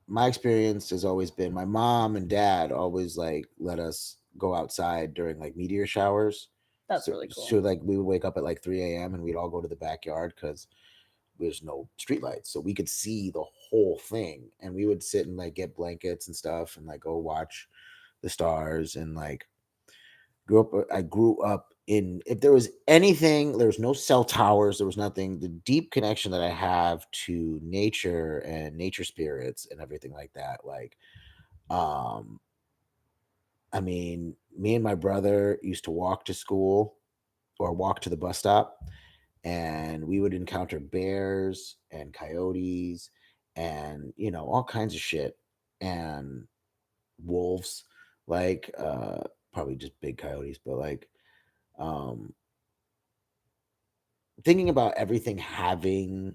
my experience has always been my mom and dad always like let us go outside during like meteor showers. That's So, really so cool. like we would wake up at like 3 a.m. and we'd all go to the backyard because there's no streetlights, so we could see the whole thing. And we would sit and like get blankets and stuff and like go watch the stars. And like I grew up in, if there was anything, there was no cell towers, there was nothing. The deep connection that I have to nature and nature spirits and everything like that, like um I mean, me and my brother used to walk to school or walk to the bus stop, and we would encounter bears and coyotes and all kinds of shit, and wolves, like probably just big coyotes, but like um thinking about everything having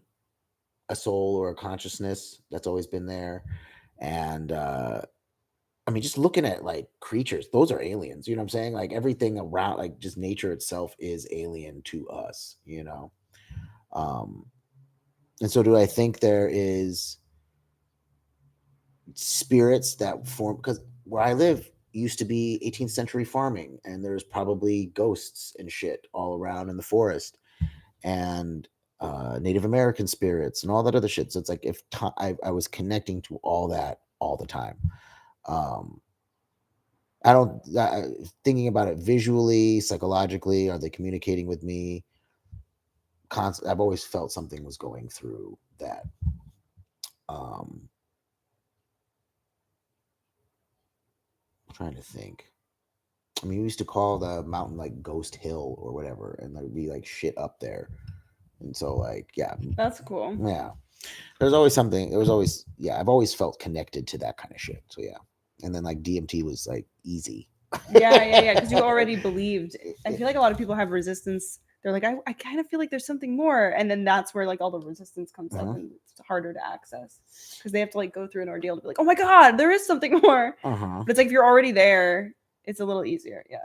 a soul or a consciousness, that's always been there. And I mean, just looking at like creatures, those are aliens. You know what I'm saying? Like everything around, like just nature itself is alien to us. Um, and so do I think there is spirits that form, because where I live used to be 18th century farming, and there's probably ghosts and shit all around in the forest, and Native American spirits and all that other shit. So it's like if I was connecting to all that all the time. Um, I don't thinking about it visually, psychologically. Are they communicating with me? I've always felt something was going through that. I'm trying to think. I mean, we used to call the mountain like Ghost Hill or whatever, and there'd be like shit up there. And so, like, yeah, That's cool. yeah. There's always something. There was always, yeah. I've always felt connected to that kind of shit. So yeah, and then like DMT was like easy. Yeah. Because you already believed. I feel like a lot of people have resistance. They're like, I kind of feel like there's something more, and then that's where like all the resistance comes up, and it's harder to access because they have to like go through an ordeal to be like, oh my god, there is something more. But it's like if you're already there, it's a little easier. Yeah.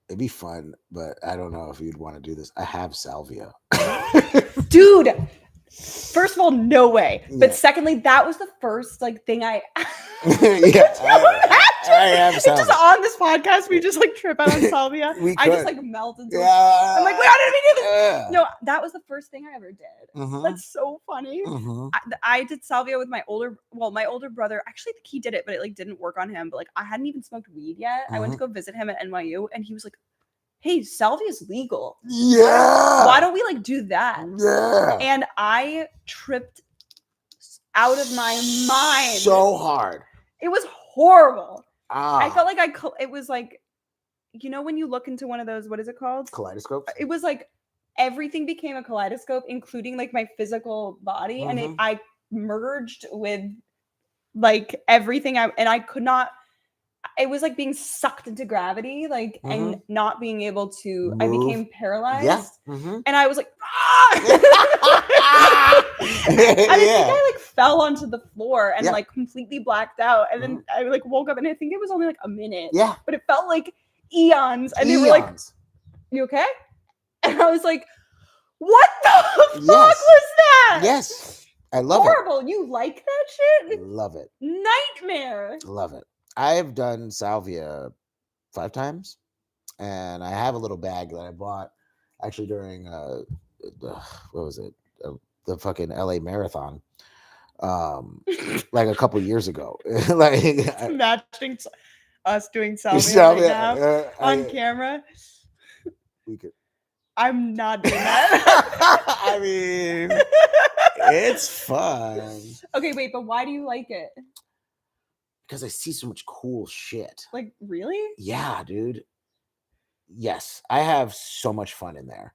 It'd be fun, but I don't know if you'd want to do this. I have salvia. Dude, first of all, no way. But Yeah. secondly, that was the first like thing I Yeah, I have salvia. just on this podcast, we just like trip out on salvia. We I just could. like melt into Yeah. I'm like, wait, how did we do this? Yeah. No, that was the first thing I ever did. Mhm. That's so funny. Mhm. I did salvia with my older brother. Actually, I think he did it, but it like didn't work on him. But like I hadn't even smoked weed yet. I went to go visit him at NYU, and he was like, hey, salvia is legal. Yeah. Why don't we like do that? Yeah. And I tripped out of my mind. So hard. It was horrible. Ah. I felt like it was like, you know, when you look into one of those, what is it called? Kaleidoscope. It was like everything became a kaleidoscope, including like my physical body, and I merged with like everything. I could not. It was like being sucked into gravity, like and not being able to. Move. I became paralyzed. Yeah. And I was like, I think I like fell onto the floor and like completely blacked out, and then I like woke up, and I think it was only like a minute. Yeah. But it felt like eons, and they were like, "You okay?" And I was like, "What the fuck was that?" Yes, I love Horrible. You like that shit? Love it. Nightmare. Love it. I've done salvia 5 times, and I have a little bag that I bought actually during what was it? The fucking LA marathon. Like a couple years ago. Like matching us doing salvia right now on camera. We could. I'm not doing that. I mean, it's fun. Okay, wait, but why do you like it? Because I see so much cool shit. Like, really? Yeah, dude. Yes, I have so much fun in there.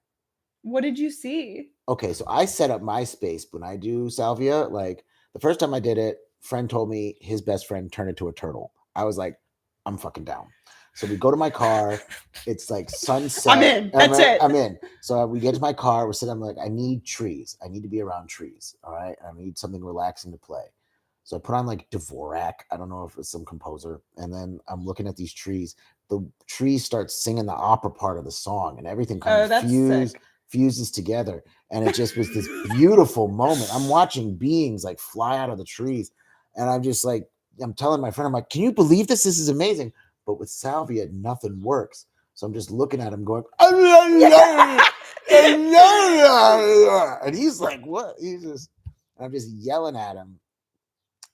What did you see? Okay, so I set up my space when I do salvia. Like the first time I did it, friend told me his best friend turned into a turtle. I was like, I'm fucking down. So we go to my car. It's like sunset. I'm in. That's it. I'm in. So we get to my car. We're sitting. I'm like, I need trees. I need to be around trees. All right. I need something relaxing to play. So I put on like Dvorak. I don't know if it's some composer. And then I'm looking at these trees. The trees start singing the opera part of the song, and everything kind of fuses together. And it just was this beautiful moment. I'm watching beings like fly out of the trees. And I'm just like, I'm telling my friend, I'm like, can you believe this? This is amazing. But with salvia, nothing works. So I'm just looking at him going, and he's like, what? I'm just yelling at him.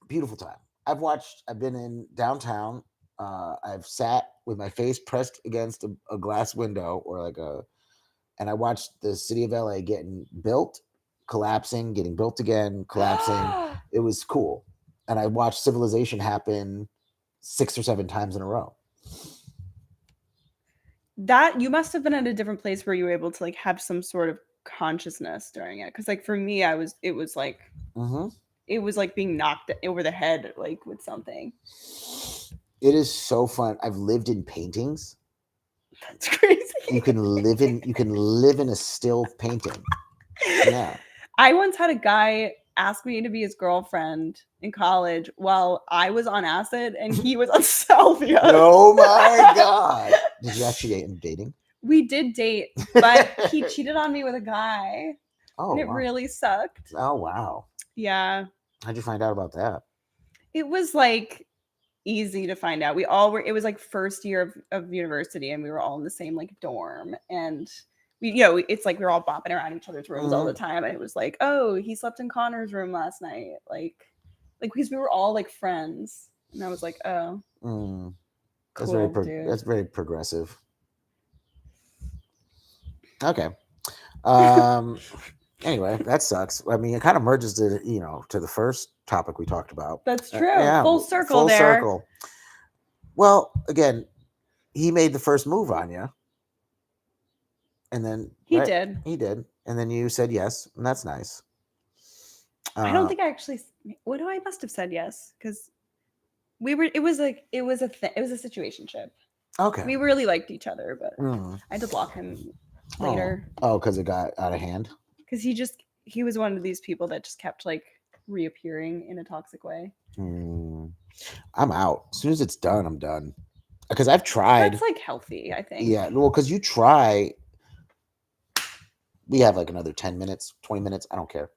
Beautiful time. I've been in downtown. I've sat with my face pressed against a glass window and I watched the city of LA getting built, collapsing, getting built again, collapsing. It was cool. And I watched civilization happen 6 or 7 times in a row. That you must have been at a different place where you were able to like have some sort of consciousness during it. Cause like for me, it was like being knocked over the head, like with something. It is so fun. I've lived in paintings. That's crazy. You can live in a still painting. Yeah. I once had a guy ask me to be his girlfriend in college while I was on acid and he was on salvia. Oh my god! Did you actually end up dating? We did date, but he cheated on me with a guy, Oh, and it wow. really sucked. Oh wow! Yeah, How'd you find out about that? it was like easy to find out. We all were. It was like first year of university, and we were all in the same like dorm, and we, it's like we were all bopping around each other's rooms all the time, and it was like, oh, he slept in Connor's room last night, like because we were all like friends, and I was like, oh, That's cool, very that's very progressive. Okay. Anyway, that sucks. I mean, it kind of merges to to the first topic we talked about. That's true. Yeah, Full circle full there. circle. Well, again, he made the first move on you, and then he right? did. He did, and then you said yes, and that's nice. I don't think I actually. What do I must have said yes because we were. It was a situationship. Okay. We really liked each other, but I had to block him later. Oh, because it got out of hand. Because he was one of these people that just kept like reappearing in a toxic way. I'm out. As soon as it's done, I'm done. Because I've tried. That's like healthy, I think. Yeah, well, because you try. We have like another 10 minutes, 20 minutes. I don't care.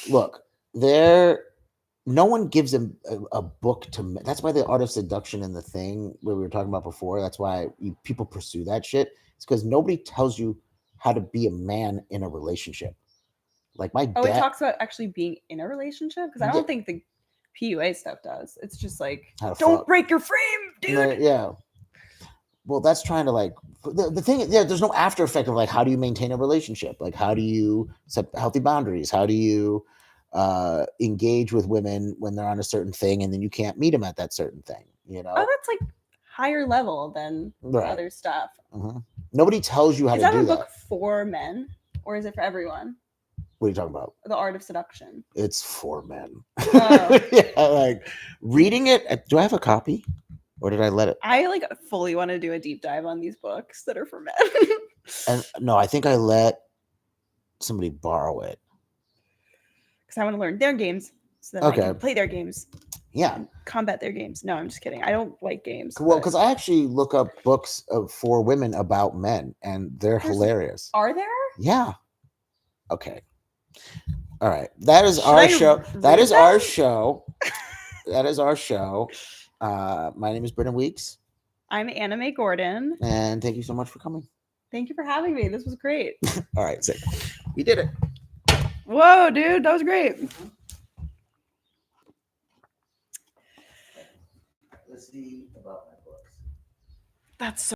Look, no one gives him a book to. That's why the Art of Seduction and the thing where we were talking about before. That's why people pursue that shit. It's because nobody tells you how to be a man in a relationship. Like my dad. It talks about actually being in a relationship because I don't think the PUA stuff does. It's just like don't break your frame, dude. Yeah. Well, that's trying to like the thing. Yeah, there's no after effect of like how do you maintain a relationship? Like how do you set healthy boundaries? How do you engage with women when they're on a certain thing and then you can't meet them at that certain thing? Oh, that's like higher level than other stuff. Nobody tells you how to do that. Is that a book for men or is it for everyone? What are you talking about? The Art of Seduction. It's for men. Oh. Yeah, like reading it. Do I have a copy? Or did I let it? I like fully want to do a deep dive on these books that are for men. And no, I think I let somebody borrow it. Because I want to learn their games so that I can play their games. Yeah. Combat their games. No, I'm just kidding. I don't like games. Well, because I actually look up books for women about men and they're hilarious. Are there? Yeah. Okay. All right. That is our show. That is our show. That is our show. My name is Brendan Weeks. I'm Anna Mae Gordon. And thank you so much for coming. Thank you for having me. This was great. All right, sick. We did it. Whoa, dude, that was great. Let's see about my books. That's so